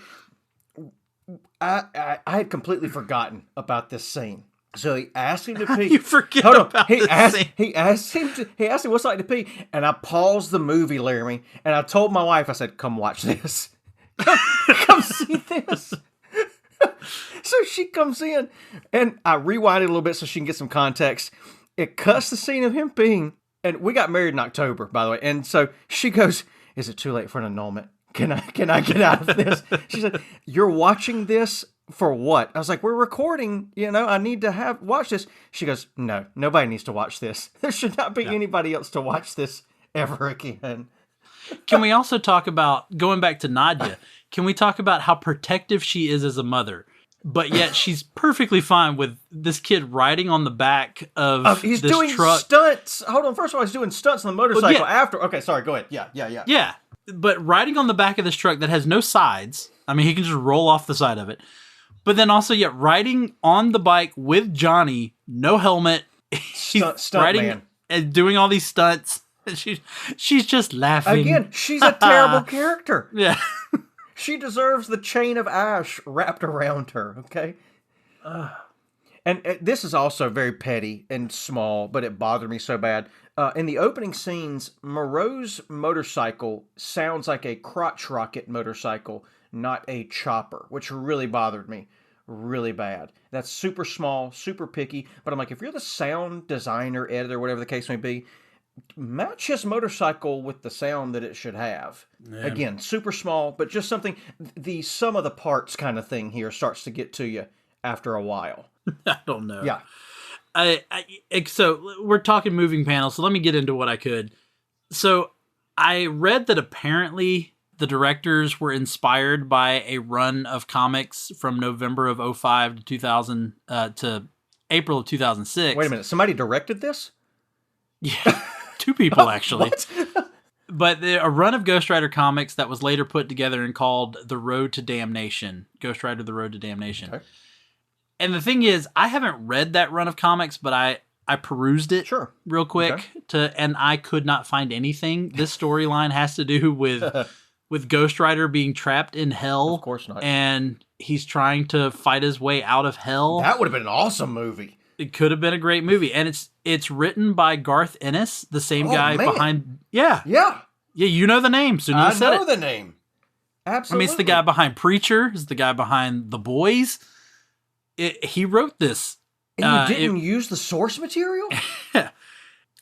[SPEAKER 2] I had completely forgotten about this scene. So he asked him to pee.
[SPEAKER 1] You forget about this scene.
[SPEAKER 2] He asked him what's it like to pee, and I paused the movie, Laramy, and I told my wife, I said, "Come watch this. Come see this." So she comes in, and I rewind it a little bit so she can get some context. It cuts the scene of him peeing, and we got married in October, by the way. And so she goes, "Is it too late for an annulment? Can I get out of this?" She said, "You're watching this for what?" I was like, "We're recording, I need to watch this." She goes, "No, nobody needs to watch this. There should not be anybody else to watch this ever again."
[SPEAKER 1] Can we also talk about, going back to Nadia, can we talk about how protective she is as a mother? But yet she's perfectly fine with this kid riding on the back of
[SPEAKER 2] he's
[SPEAKER 1] this
[SPEAKER 2] doing
[SPEAKER 1] truck.
[SPEAKER 2] Stunts. Hold on. First of all, he's doing stunts on the motorcycle after. Okay, sorry. Go ahead. Yeah.
[SPEAKER 1] Yeah. But riding on the back of this truck that has no sides. I mean, he can just roll off the side of it. But then also, riding on the bike with Johnny, no helmet.
[SPEAKER 2] Stunt
[SPEAKER 1] riding
[SPEAKER 2] man.
[SPEAKER 1] And doing all these stunts. She's just laughing.
[SPEAKER 2] Again, she's a terrible character.
[SPEAKER 1] Yeah.
[SPEAKER 2] She deserves the chain of ash wrapped around her, okay? And this is also very petty and small, but it bothered me so bad. In the opening scenes, Moreau's motorcycle sounds like a crotch rocket motorcycle, not a chopper, which really bothered me really bad. That's super small, super picky, but I'm like, if you're the sound designer, editor, whatever the case may be, match his motorcycle with the sound that it should have. Yeah. Again, super small, but just something, the sum of the parts kind of thing here starts to get to you after a while.
[SPEAKER 1] I don't know.
[SPEAKER 2] Yeah.
[SPEAKER 1] So we're talking moving panels, so let me get into what I could. So I read that apparently the directors were inspired by a run of comics from November of 2005 to 2000 to April of 2006.
[SPEAKER 2] Wait a minute, somebody directed this?
[SPEAKER 1] Yeah. 2 people, actually. But a run of Ghost Rider comics that was later put together and called The Road to Damnation. Ghost Rider, The Road to Damnation. Okay. And the thing is, I haven't read that run of comics, but I perused it real quick, and I could not find anything. This storyline has to do with Ghost Rider being trapped in hell.
[SPEAKER 2] Of course not.
[SPEAKER 1] And he's trying to fight his way out of hell.
[SPEAKER 2] That would have been an awesome movie.
[SPEAKER 1] It could have been a great movie. And it's written by Garth Ennis, the same guy behind... Yeah.
[SPEAKER 2] Yeah.
[SPEAKER 1] Yeah, you know the name. So
[SPEAKER 2] I know the name. Absolutely.
[SPEAKER 1] I mean, it's the guy behind Preacher. It's the guy behind The Boys. He wrote this.
[SPEAKER 2] And you didn't use the source material?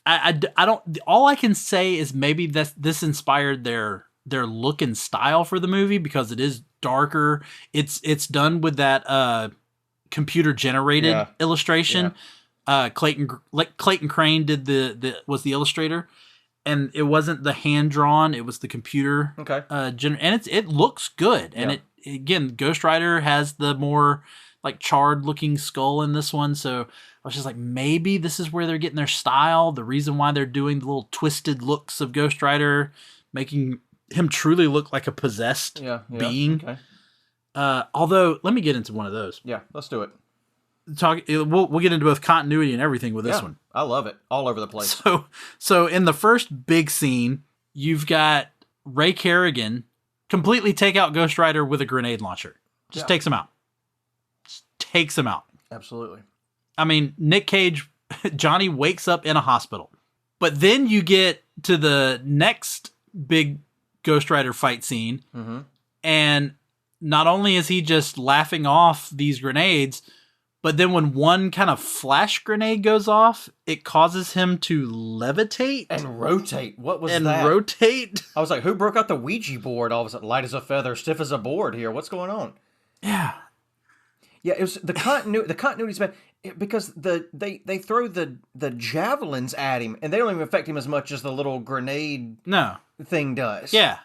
[SPEAKER 1] I don't... All I can say is maybe this inspired their look and style for the movie because it is darker. It's done with that... computer generated illustration. Yeah. Clayton Crane was the illustrator, and it wasn't the hand drawn; it was the computer.
[SPEAKER 2] Okay.
[SPEAKER 1] And it looks good. And it again, Ghost Rider has the more like charred looking skull in this one. So I was just like, maybe this is where they're getting their style. The reason why they're doing the little twisted looks of Ghost Rider, making him truly look like a possessed being. Okay. Although, let me get into one of those.
[SPEAKER 2] Yeah, let's do it.
[SPEAKER 1] We'll get into both continuity and everything with this one.
[SPEAKER 2] I love it. All over the place.
[SPEAKER 1] So in the first big scene, you've got Ray Kerrigan completely take out Ghost Rider with a grenade launcher. Just takes him out.
[SPEAKER 2] Absolutely.
[SPEAKER 1] I mean, Nick Cage, Johnny wakes up in a hospital. But then you get to the next big Ghost Rider fight scene, and not only is he just laughing off these grenades, but then when one kind of flash grenade goes off, it causes him to levitate.
[SPEAKER 2] And rotate. What was that?
[SPEAKER 1] And rotate.
[SPEAKER 2] I was like, who broke out the Ouija board all of a sudden? Light as a feather, stiff as a board here. What's going on?
[SPEAKER 1] Yeah.
[SPEAKER 2] Yeah, it was the continuity. The continuity's bad because they throw the javelins at him, and they don't even affect him as much as the little grenade thing does.
[SPEAKER 1] Yeah.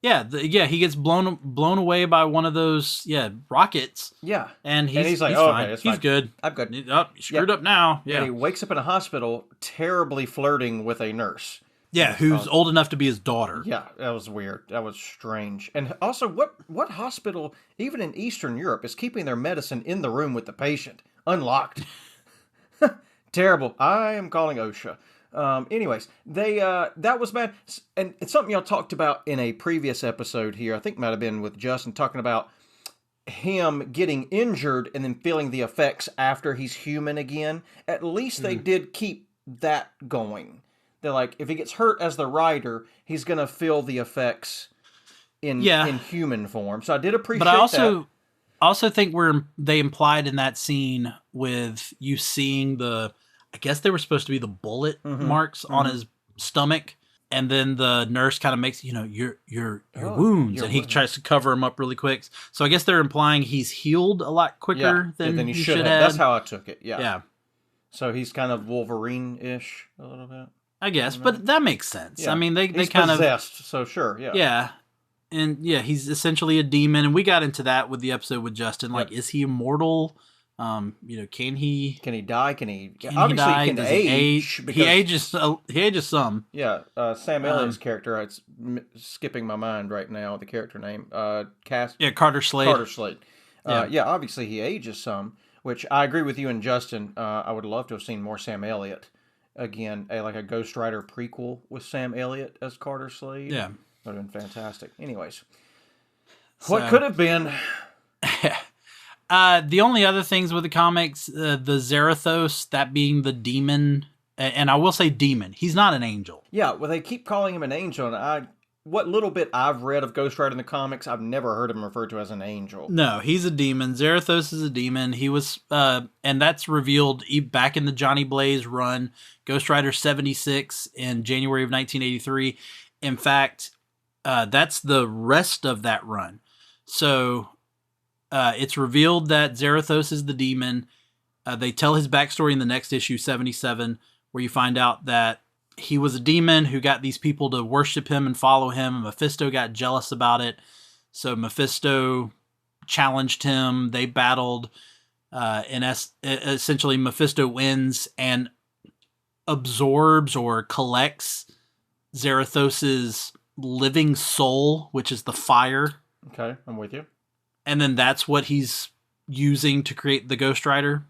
[SPEAKER 1] Yeah, he gets blown away by one of those
[SPEAKER 2] rockets. Yeah,
[SPEAKER 1] and he's like, fine.
[SPEAKER 2] Okay,
[SPEAKER 1] he's good.
[SPEAKER 2] I'm good.
[SPEAKER 1] You screwed up now. Yeah,
[SPEAKER 2] and he wakes up in a hospital, terribly flirting with a nurse.
[SPEAKER 1] Yeah, who's old enough to be his daughter.
[SPEAKER 2] Yeah, that was weird. That was strange. And also, what hospital, even in Eastern Europe, is keeping their medicine in the room with the patient, unlocked? Terrible. I am calling OSHA. Anyways, that was bad. And it's something y'all talked about in a previous episode here. I think it might have been with Justin, talking about him getting injured and then feeling the effects after he's human again. At least they did keep that going. They're like, if he gets hurt as the rider, he's going to feel the effects in human form. So I did appreciate that. But I
[SPEAKER 1] also think they implied in that scene with you seeing I guess they were supposed to be the bullet marks on his stomach, and then the nurse kind of makes your wounds, and he tries to cover them up really quick. So I guess they're implying he's healed a lot quicker than he should have.
[SPEAKER 2] That's how I took it. Yeah. So he's kind of Wolverine-ish a little bit,
[SPEAKER 1] I guess, but that makes sense.
[SPEAKER 2] Yeah.
[SPEAKER 1] I mean, they
[SPEAKER 2] he's
[SPEAKER 1] kind
[SPEAKER 2] possessed, so sure, yeah.
[SPEAKER 1] Yeah. And yeah, he's essentially a demon, and we got into that with the episode with Justin. Like, is he immortal? Can he
[SPEAKER 2] die? Can he
[SPEAKER 1] obviously die?
[SPEAKER 2] Can
[SPEAKER 1] Does
[SPEAKER 2] age?
[SPEAKER 1] He ages some.
[SPEAKER 2] Yeah, Sam Elliott's character. It's skipping my mind right now. The character name,
[SPEAKER 1] Carter Slade.
[SPEAKER 2] Carter Slade. Obviously he ages some, which I agree with you and Justin. I would love to have seen more Sam Elliott again, like a Ghost Rider prequel with Sam Elliott as Carter Slade.
[SPEAKER 1] Yeah,
[SPEAKER 2] would have been fantastic. Anyways, what could have been.
[SPEAKER 1] The only other things with the comics, the Zarathos, that being the demon, and I will say demon, he's not an angel.
[SPEAKER 2] Yeah, well, they keep calling him an angel, and what little bit I've read of Ghost Rider in the comics, I've never heard him referred to as an angel.
[SPEAKER 1] No, he's a demon. Zarathos is a demon. He was, and that's revealed back in the Johnny Blaze run, Ghost Rider 76 in January of 1983. In fact, that's the rest of that run. So it's revealed that Zarathos is the demon. They tell his backstory in the next issue, 77, where you find out that he was a demon who got these people to worship him and follow him. Mephisto got jealous about it. So Mephisto challenged him. They battled. Essentially, Mephisto wins and absorbs or collects Zarathos's living soul, which is the fire.
[SPEAKER 2] Okay, I'm with you.
[SPEAKER 1] And then that's what he's using to create the Ghost Rider,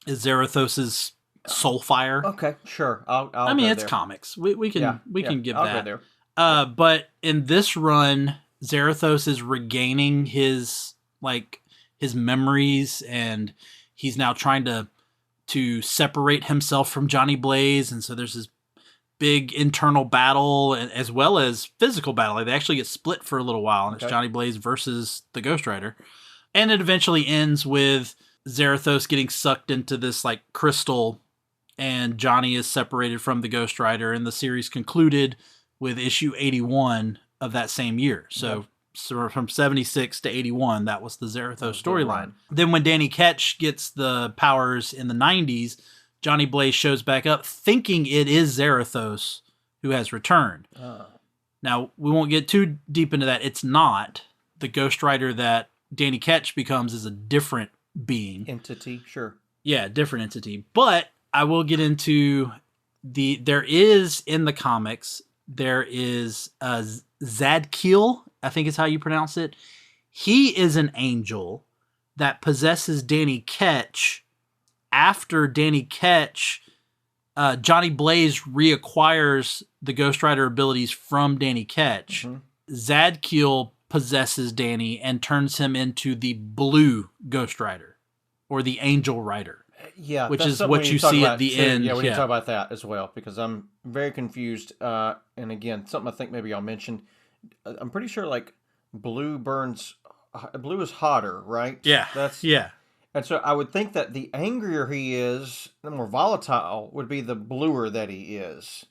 [SPEAKER 1] is Zarathos's soul fire.
[SPEAKER 2] Okay, sure.
[SPEAKER 1] I mean, it's comics. We can give
[SPEAKER 2] I'll
[SPEAKER 1] that.
[SPEAKER 2] Go there.
[SPEAKER 1] But in this run, Zarathos is regaining his memories, and he's now trying to separate himself from Johnny Blaze, and so there's this big internal battle as well as physical battle. Like, they actually get split for a little while, and it's Johnny Blaze versus the Ghost Rider. And it eventually ends with Zarathos getting sucked into this like crystal, and Johnny is separated from the Ghost Rider, and the series concluded with issue 81 of that same year. So from 76 to 81, that was the Zarathos storyline. Then when Danny Ketch gets the powers in the 90s, Johnny Blaze shows back up thinking it is Zarathos who has returned. Now, we won't get too deep into that. It's not. The Ghost Rider that Danny Ketch becomes is a different being.
[SPEAKER 2] Entity, sure.
[SPEAKER 1] Yeah, different entity. But I will get into there is in the comics, there is Zadkiel, I think is how you pronounce it. He is an angel that possesses Danny Ketch. After Danny Ketch, Johnny Blaze reacquires the Ghost Rider abilities from Danny Ketch. Mm-hmm. Zadkiel possesses Danny and turns him into the blue Ghost Rider, or the Angel Rider.
[SPEAKER 2] Yeah,
[SPEAKER 1] which is what you see at the end.
[SPEAKER 2] Yeah, we can talk about that as well, because I'm very confused. And again, something I think maybe y'all mentioned. I'm pretty sure like blue is hotter, right?
[SPEAKER 1] Yeah.
[SPEAKER 2] And so I would think that the angrier he is, the more volatile would be the bluer that he is.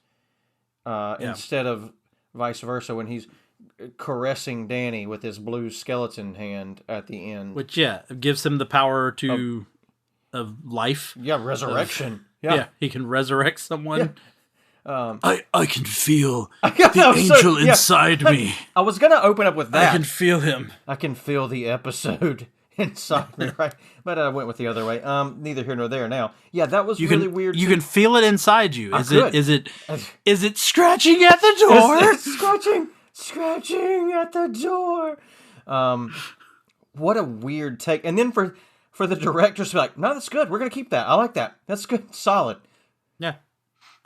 [SPEAKER 2] Instead of vice versa when he's caressing Danny with his blue skeleton hand at the end.
[SPEAKER 1] Which, gives him the power of life.
[SPEAKER 2] Yeah, resurrection.
[SPEAKER 1] He can resurrect someone.
[SPEAKER 2] Yeah.
[SPEAKER 1] I can feel the angel inside me.
[SPEAKER 2] I was going to open up with that.
[SPEAKER 1] I can feel him.
[SPEAKER 2] I can feel the episode inside me, right? But I went with the other way. Neither here nor there now. Yeah, that was really weird.
[SPEAKER 1] You can feel it inside you. Is it scratching at the door?
[SPEAKER 2] It's scratching at the door. What a weird take. And then for the directors to be like, no, that's good. We're going to keep that. I like that. That's good. Solid.
[SPEAKER 1] Yeah.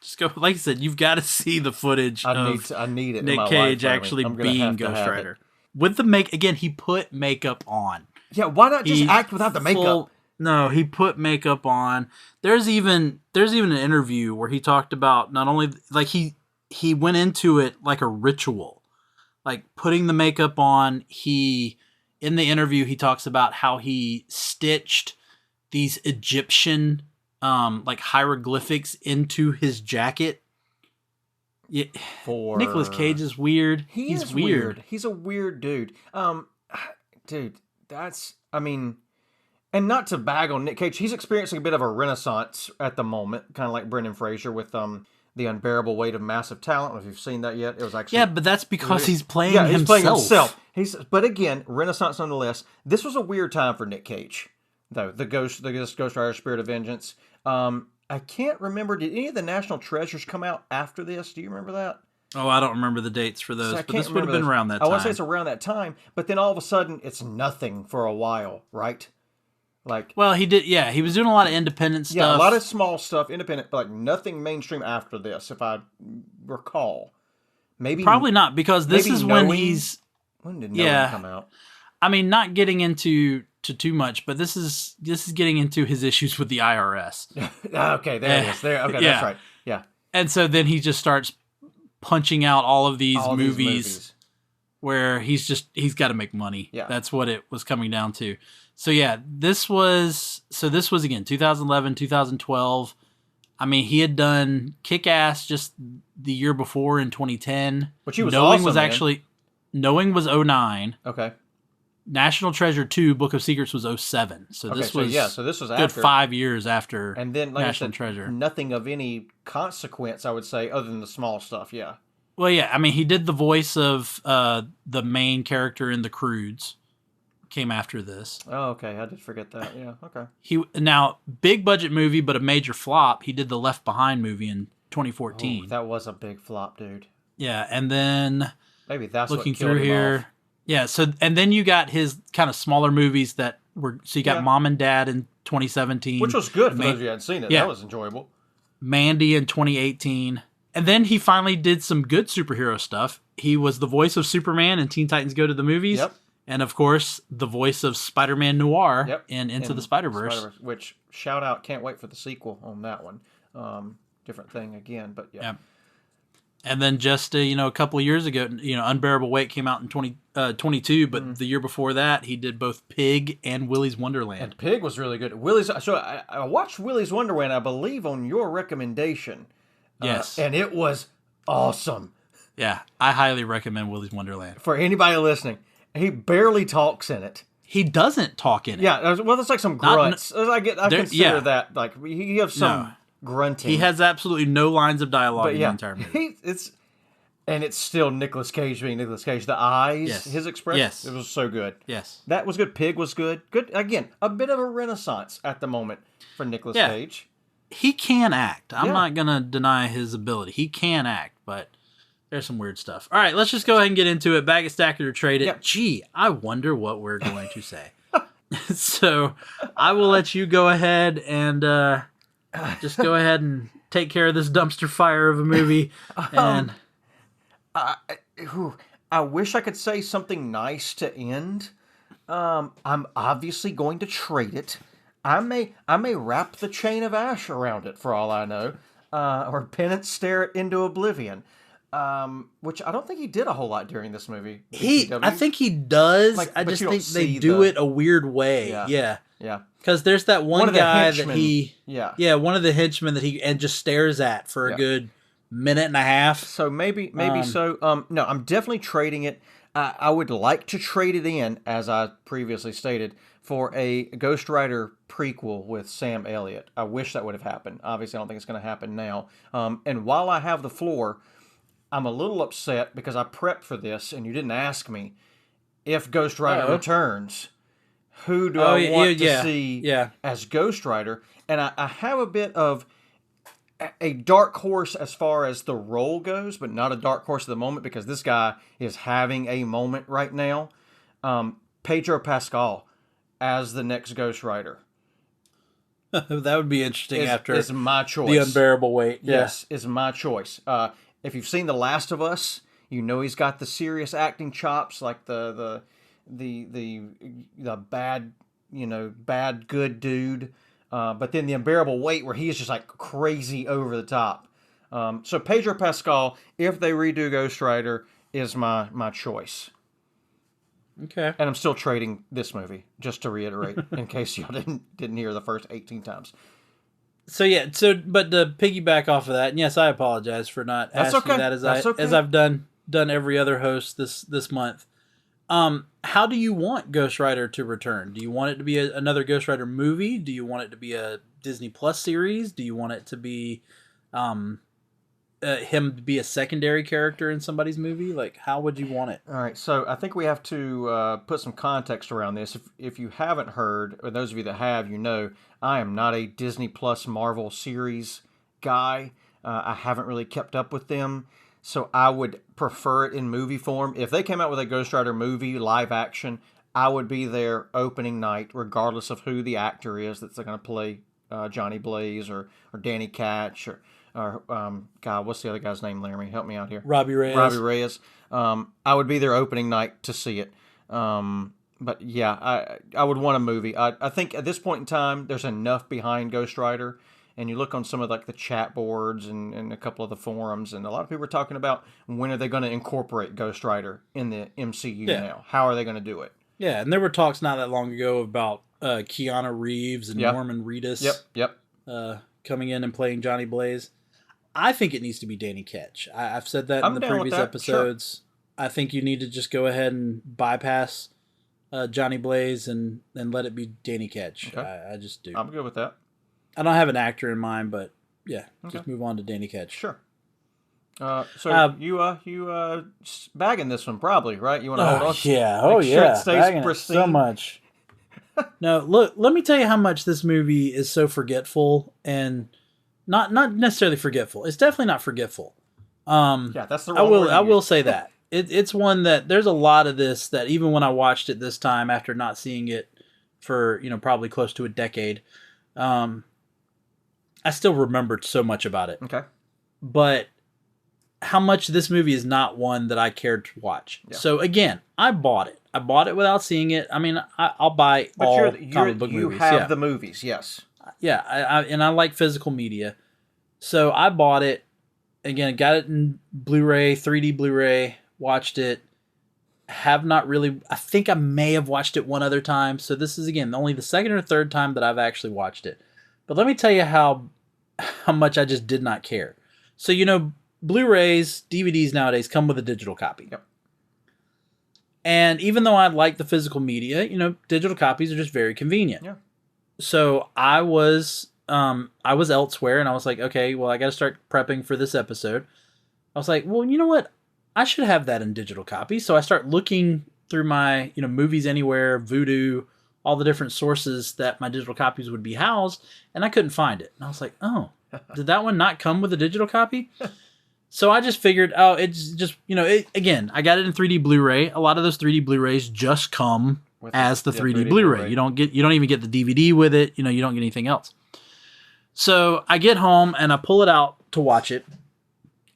[SPEAKER 1] Just go, like I said, you've got to see the footage
[SPEAKER 2] I need it
[SPEAKER 1] Nick Cage actually being Ghost Rider. With the again, he put makeup on.
[SPEAKER 2] Yeah, why not just act without the makeup?
[SPEAKER 1] No, he put makeup on. There's even an interview where he talked about not only like he went into it like a ritual, like putting the makeup on. In the interview he talks about how he stitched these Egyptian like hieroglyphics into his jacket. Yeah, Nicolas Cage is weird. He's weird.
[SPEAKER 2] He's a weird dude. Dude, and not to bag on Nick Cage, he's experiencing a bit of a renaissance at the moment, kind of like Brendan Fraser with The Unbearable Weight of Massive Talent. I don't know if you've seen that yet. It was actually...
[SPEAKER 1] Yeah, but that's because he's playing himself. He's playing himself.
[SPEAKER 2] But again, Renaissance nonetheless. This was a weird time for Nick Cage, though. The Ghost Rider Spirit of Vengeance. I can't remember. Did any of the National Treasures come out after this? Do you remember that?
[SPEAKER 1] Oh, I don't remember the dates for those, but this would have been around that time.
[SPEAKER 2] I want to say it's around that time, but then all of a sudden, it's nothing for a while, right?
[SPEAKER 1] Well, he did, yeah. He was doing a lot of independent stuff.
[SPEAKER 2] Yeah, a lot of small stuff, independent, but nothing mainstream after this, if I recall.
[SPEAKER 1] Probably not, because this is when he's...
[SPEAKER 2] When did Knowing come out?
[SPEAKER 1] I mean, not getting into too much, but this is getting into his issues with the IRS.
[SPEAKER 2] Okay, there it is. Okay, that's right. Yeah.
[SPEAKER 1] And so then he just starts punching out all of these movies where he's got to make money.
[SPEAKER 2] Yeah.
[SPEAKER 1] That's what it was coming down to. So yeah, this was again 2011, 2012. I mean, he had done Kick-Ass just the year before in 2010.
[SPEAKER 2] Which he was Knowing
[SPEAKER 1] Knowing was 2009.
[SPEAKER 2] Okay.
[SPEAKER 1] National Treasure 2, Book of Secrets was 2007. So this was
[SPEAKER 2] good
[SPEAKER 1] after 5 years after
[SPEAKER 2] and then, like
[SPEAKER 1] National Treasure.
[SPEAKER 2] Nothing of any consequence, I would say, other than the small stuff, yeah.
[SPEAKER 1] Well, yeah, I mean, he did the voice of the main character in The Croods. Came after this.
[SPEAKER 2] Oh, okay. I did forget that. Yeah, okay.
[SPEAKER 1] Now, big budget movie, but a major flop. He did the Left Behind movie in 2014.
[SPEAKER 2] Oh, that was a big flop, dude.
[SPEAKER 1] Yeah, and then
[SPEAKER 2] maybe that's
[SPEAKER 1] looking
[SPEAKER 2] what killed
[SPEAKER 1] through
[SPEAKER 2] him
[SPEAKER 1] here.
[SPEAKER 2] Off.
[SPEAKER 1] Yeah, so and then you got his kind of smaller movies that were. So you got Mom and Dad in 2017,
[SPEAKER 2] which was good. For those of you who hadn't seen it, that was enjoyable.
[SPEAKER 1] Mandy in 2018, and then he finally did some good superhero stuff. He was the voice of Superman in Teen Titans Go to the Movies.
[SPEAKER 2] Yep.
[SPEAKER 1] And, of course, the voice of Spider-Man Noir in Into the Spider-Verse.
[SPEAKER 2] Which, shout out, can't wait for the sequel on that one. Different thing again, but yeah.
[SPEAKER 1] And then just, a couple of years ago, Unbearable Weight came out in 2022, but the year before that, he did both Pig and Willy's Wonderland.
[SPEAKER 2] And Pig was really good. So I watched Willy's Wonderland, I believe, on your recommendation.
[SPEAKER 1] Yes.
[SPEAKER 2] And it was awesome.
[SPEAKER 1] Yeah, I highly recommend Willy's Wonderland.
[SPEAKER 2] For anybody listening. He barely talks in it.
[SPEAKER 1] He doesn't talk in it.
[SPEAKER 2] Yeah, well, there's like some grunts. I consider that like he has some grunting.
[SPEAKER 1] He has absolutely no lines of dialogue in the entire movie.
[SPEAKER 2] It's still Nicolas Cage being Nicolas Cage. The eyes, his expression, it was so good.
[SPEAKER 1] Yes,
[SPEAKER 2] that was good. Pig was good. Good again. A bit of a renaissance at the moment for Nicolas Cage.
[SPEAKER 1] He can act. I'm not gonna deny his ability. He can act, but. There's some weird stuff. All right, let's just go ahead and get into it. Bag it, stack it, or trade it. Yep. Gee, I wonder what we're going to say. So I will let you go ahead and just go ahead and take care of this dumpster fire of a movie. And
[SPEAKER 2] I wish I could say something nice to end. I'm obviously going to trade it. I may wrap the chain of ash around it for all I know, or penance stare it into oblivion. Which I don't think he did a whole lot during this movie.
[SPEAKER 1] I think he does. I just think they do it a weird way. Yeah. Because there's that one guy that he, one of the henchmen that he just stares at for a good minute and a half.
[SPEAKER 2] So maybe so. No, I'm definitely trading it. I would like to trade it in, as I previously stated, for a Ghost Rider prequel with Sam Elliott. I wish that would have happened. Obviously, I don't think it's going to happen now. And while I have the floor, I'm a little upset because I prepped for this and you didn't ask me. If Ghost Rider returns, who do I want to see as Ghost Rider? And I have a bit of a dark horse as far as the role goes, but not a dark horse at the moment because this guy is having a moment right now. Pedro Pascal as the next Ghost Rider.
[SPEAKER 1] That would be interesting
[SPEAKER 2] is my choice.
[SPEAKER 1] The Unbearable Weight.
[SPEAKER 2] Yes, is my choice. If you've seen The Last of Us, you know he's got the serious acting chops, like the bad, bad good dude. But then the Unbearable Weight, where he's just like crazy over the top. So Pedro Pascal, if they redo Ghost Rider, is my choice.
[SPEAKER 1] Okay.
[SPEAKER 2] And I'm still trading this movie, just to reiterate, in case y'all didn't hear the first 18 times.
[SPEAKER 1] So but to piggyback off of that, and yes, I apologize for not asking that as I've done every other host this month. How do you want Ghost Rider to return? Do you want it to be another Ghost Rider movie? Do you want it to be a Disney Plus series? Do you want it to be, him to be a secondary character in somebody's movie? Like, how would you want it?
[SPEAKER 2] All right, so I think we have to put some context around this. If you haven't heard, or those of you that have, you know, I am not a Disney Plus Marvel series guy. I haven't really kept up with them, so I would prefer it in movie form. If they came out with a Ghost Rider movie, live action, I would be there opening night, regardless of who the actor is that's going to play Johnny Blaze or Danny Ketch or God, what's the other guy's name, Laramy? Help me out here.
[SPEAKER 1] Robbie Reyes.
[SPEAKER 2] Robbie Reyes. I would be there opening night to see it. But yeah, I would want a movie. I think at this point in time, there's enough behind Ghost Rider. And you look on some of like the chat boards and a couple of the forums, and a lot of people are talking about when are they going to incorporate Ghost Rider in the MCU now? How are they going to do it?
[SPEAKER 1] Yeah, and there were talks not that long ago about Keanu Reeves and Norman Reedus coming in and playing Johnny Blaze. I think it needs to be Danny Ketch. I've said that in the previous episodes. Sure. I think you need to just go ahead and bypass Johnny Blaze and let it be Danny Ketch. Okay. I just do.
[SPEAKER 2] I'm good with that.
[SPEAKER 1] I don't have an actor in mind, but yeah, just move on to Danny Ketch.
[SPEAKER 2] Sure. So you bagging this one probably, right? You want to hold on?
[SPEAKER 1] Yeah. Make sure it stays pristine. So much. No, look. Let me tell you how much this movie is so forgetful, and not necessarily forgetful. It's definitely not forgetful.
[SPEAKER 2] That's the wrong word.
[SPEAKER 1] I will say that it's one that there's a lot of this that even when I watched it this time after not seeing it for probably close to a decade, I still remembered so much about it.
[SPEAKER 2] Okay.
[SPEAKER 1] But how much this movie is not one that I cared to watch. Yeah. So again, I bought it. I bought it without seeing it. I mean, I'll buy all comic book movies.
[SPEAKER 2] You have the movies, yes.
[SPEAKER 1] Yeah, I like physical media. So I bought it. Again, got it in Blu-ray, 3D Blu-ray, watched it. Have not really... I think I may have watched it one other time. So this is, again, only the second or third time that I've actually watched it. But let me tell you how much I just did not care. So, Blu-rays, DVDs nowadays come with a digital copy.
[SPEAKER 2] Yep.
[SPEAKER 1] And even though I like the physical media, digital copies are just very convenient.
[SPEAKER 2] Yeah.
[SPEAKER 1] So I was elsewhere, and I was like, okay, well, I got to start prepping for this episode. I was like, well, you know what? I should have that in digital copy. So I start looking through my, Movies Anywhere, Vudu, all the different sources that my digital copies would be housed, and I couldn't find it. And I was like, oh, did that one not come with a digital copy? So I just figured, it's just, again, I got it in 3D Blu-ray. A lot of those 3D Blu-rays just come as the 3D Blu-ray. You don't even get the DVD with it. You don't get anything else. So I get home and I pull it out to watch it.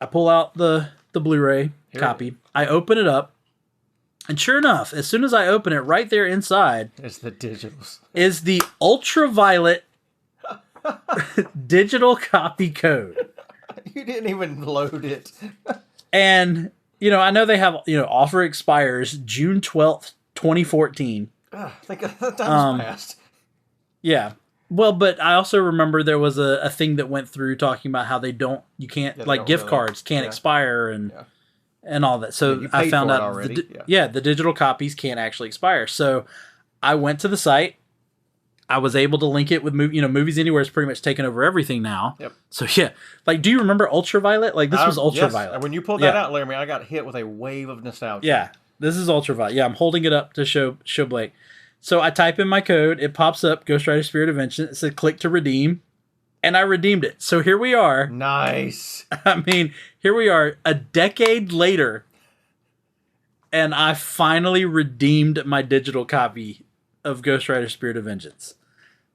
[SPEAKER 1] I pull out the Blu-ray copy. I open it up. And sure enough, as soon as I open it, right there inside
[SPEAKER 2] is the digitals.
[SPEAKER 1] Is the ultraviolet digital copy code.
[SPEAKER 2] You didn't even load it.
[SPEAKER 1] And, I know they have, offer expires June 12th, 2014.
[SPEAKER 2] I think that time's passed.
[SPEAKER 1] Yeah. Well, but I also remember there was a thing that went through talking about how gift cards can't expire and all that. So I found out the digital copies can't actually expire. So I went to the site. I was able to link it with Movies Anywhere is pretty much taken over everything now.
[SPEAKER 2] Yep.
[SPEAKER 1] So yeah, do you remember Ultraviolet? This was Ultraviolet.
[SPEAKER 2] Yes. When you pulled that out, Laramy, I got hit with a wave of nostalgia.
[SPEAKER 1] Yeah, this is Ultraviolet. Yeah, I'm holding it up to show Blake. So I type in my code. It pops up, Ghost Rider Spirit of Vengeance. It said click to redeem. And I redeemed it. So here we are.
[SPEAKER 2] Nice.
[SPEAKER 1] I mean, here we are a decade later. And I finally redeemed my digital copy of Ghost Rider Spirit of Vengeance.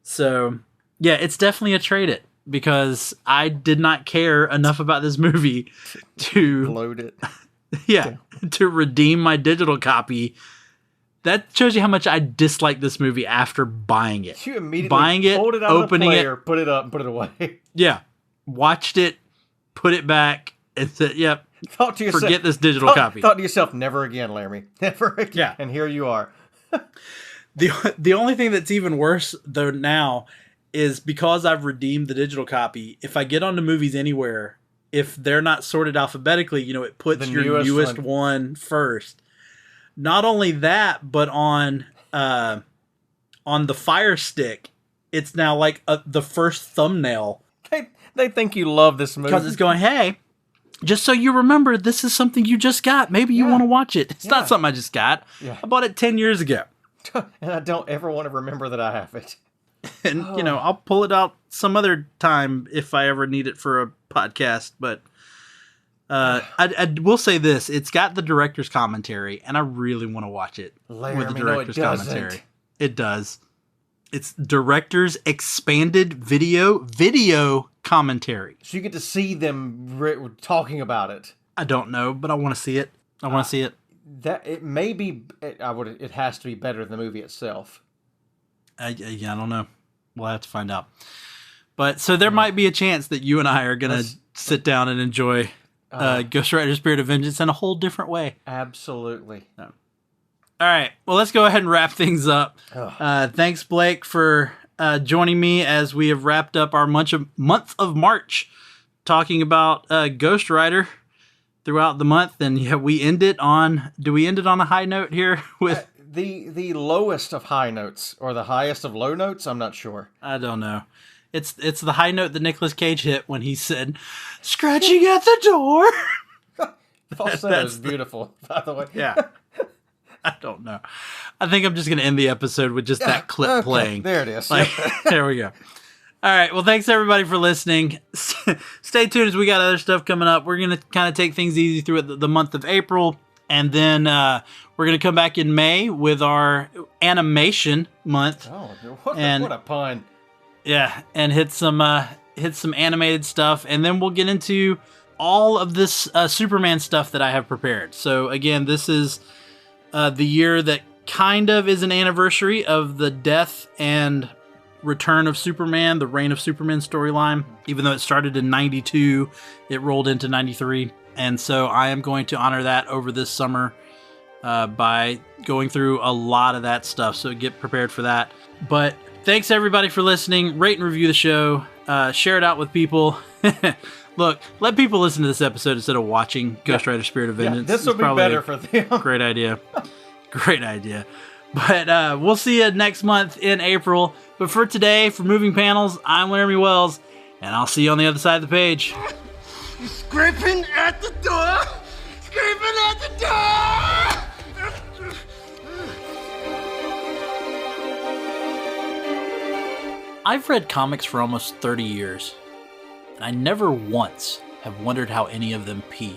[SPEAKER 1] So, yeah, it's definitely a trade-it. Because I did not care enough about this movie to...
[SPEAKER 2] load it.
[SPEAKER 1] Yeah, to redeem my digital copy. That shows you how much I disliked this movie after buying it.
[SPEAKER 2] You immediately pulled it out of the player, put it up, and put it away.
[SPEAKER 1] Yeah. Watched it, put it back, and said, yep,
[SPEAKER 2] thought to yourself,
[SPEAKER 1] forget this digital copy.
[SPEAKER 2] Thought to yourself, never again, Laramy. Never again.
[SPEAKER 1] Yeah.
[SPEAKER 2] And here you are.
[SPEAKER 1] The only thing that's even worse, though, now, is because I've redeemed the digital copy, if I get onto Movies Anywhere, if they're not sorted alphabetically, it puts your newest one first. Not only that, but on the Fire Stick, it's now the first thumbnail.
[SPEAKER 2] They think you love this movie
[SPEAKER 1] because it's going, hey, just so you remember, this is something you just got. Maybe you want to watch it. It's not something I just got. Yeah. I bought it 10 years ago.
[SPEAKER 2] And I don't ever want to remember that I have it.
[SPEAKER 1] And, I'll pull it out some other time if I ever need it for a podcast. But I will say this. It's got the director's commentary, and I really want to watch it with the director's commentary. It does. It's director's expanded video commentary.
[SPEAKER 2] So you get to see them talking about it.
[SPEAKER 1] I don't know, but I want to see it. I want to see it.
[SPEAKER 2] That it may be. It has to be better than the movie itself.
[SPEAKER 1] I don't know. We'll have to find out. But so there might be a chance that you and I are gonna sit down and enjoy Ghost Rider: Spirit of Vengeance in a whole different way.
[SPEAKER 2] Absolutely.
[SPEAKER 1] No. All right. Well, let's go ahead and wrap things up. Thanks, Blake, for joining me as we have wrapped up our month of March talking about Ghost Rider throughout the month. And do we end it on a high note here with
[SPEAKER 2] the lowest of high notes or the highest of low notes? I'm not sure.
[SPEAKER 1] I don't know. It's the high note that Nicolas Cage hit when he said, "Scratching at the door."
[SPEAKER 2] Falsetto is beautiful, by the way.
[SPEAKER 1] Yeah. I don't know. I think I'm just going to end the episode with just that clip playing.
[SPEAKER 2] There it is.
[SPEAKER 1] There we go. All right. Well, thanks everybody for listening. Stay tuned as we got other stuff coming up. We're going to kind of take things easy through the month of April. And then we're going to come back in May with our animation month.
[SPEAKER 2] Oh, what a pun.
[SPEAKER 1] Yeah. And hit some animated stuff. And then we'll get into all of this Superman stuff that I have prepared. So again, this is the year that kind of is an anniversary of the death and return of Superman, the Reign of Superman storyline. Even though it started in 92, it rolled into 93. And so I am going to honor that over this summer by going through a lot of that stuff. So get prepared for that. But thanks everybody for listening. Rate and review the show. Share it out with people. Look, let people listen to this episode instead of watching Ghost Rider: Spirit of Vengeance.
[SPEAKER 2] This will be better for them.
[SPEAKER 1] Great idea. Great idea. But we'll see you next month in April. But for today, for Moving Panels, I'm Laramy Wells, and I'll see you on the other side of the page.
[SPEAKER 3] You're scraping at the door! Scraping at the door!
[SPEAKER 1] I've read comics for almost 30 years. I never once have wondered how any of them pee.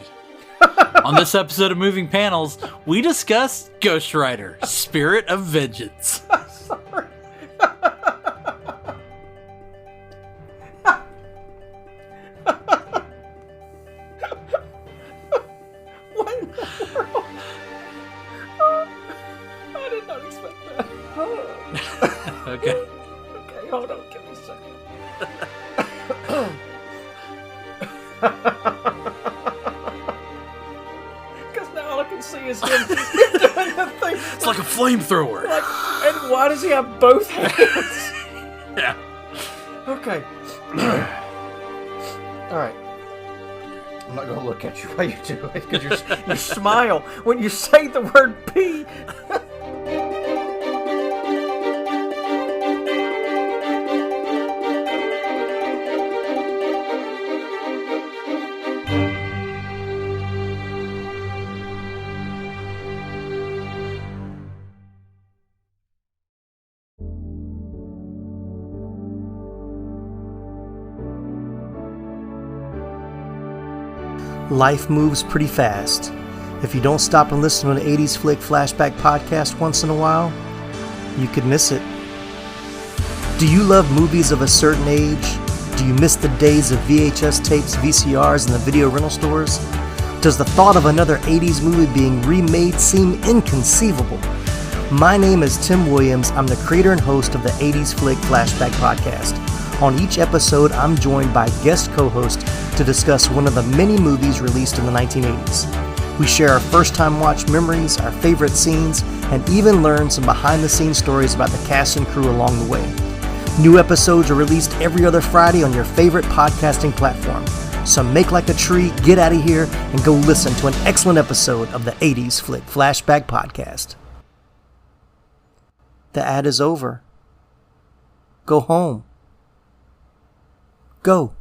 [SPEAKER 1] On this episode of Moving Panels, we discuss Ghost Rider: Spirit of Vengeance.
[SPEAKER 2] Sorry. What in the world? I did not expect that.
[SPEAKER 1] Okay.
[SPEAKER 2] Okay, hold on. Give me a second. Because now all I can see is him doing the thing.
[SPEAKER 1] It's like a flamethrower.
[SPEAKER 2] And why does he have both hands?
[SPEAKER 1] Yeah.
[SPEAKER 2] Okay. All right. I'm not going to look at you while you do it because you smile when you say the word pee.
[SPEAKER 6] Life moves pretty fast. If you don't stop and listen to an 80s Flick Flashback podcast once in a while, you could miss it. Do you love movies of a certain age? Do you miss the days of VHS tapes, VCRs, and the video rental stores? Does the thought of another 80s movie being remade seem inconceivable? My name is Tim Williams. I'm the creator and host of the 80s Flick Flashback podcast. On each episode, I'm joined by guest co-hosts to discuss one of the many movies released in the 1980s. We share our first-time watch memories, our favorite scenes, and even learn some behind-the-scenes stories about the cast and crew along the way. New episodes are released every other Friday on your favorite podcasting platform. So make like a tree, get out of here, and go listen to an excellent episode of the 80s Flick Flashback podcast. The ad is over. Go home. Go.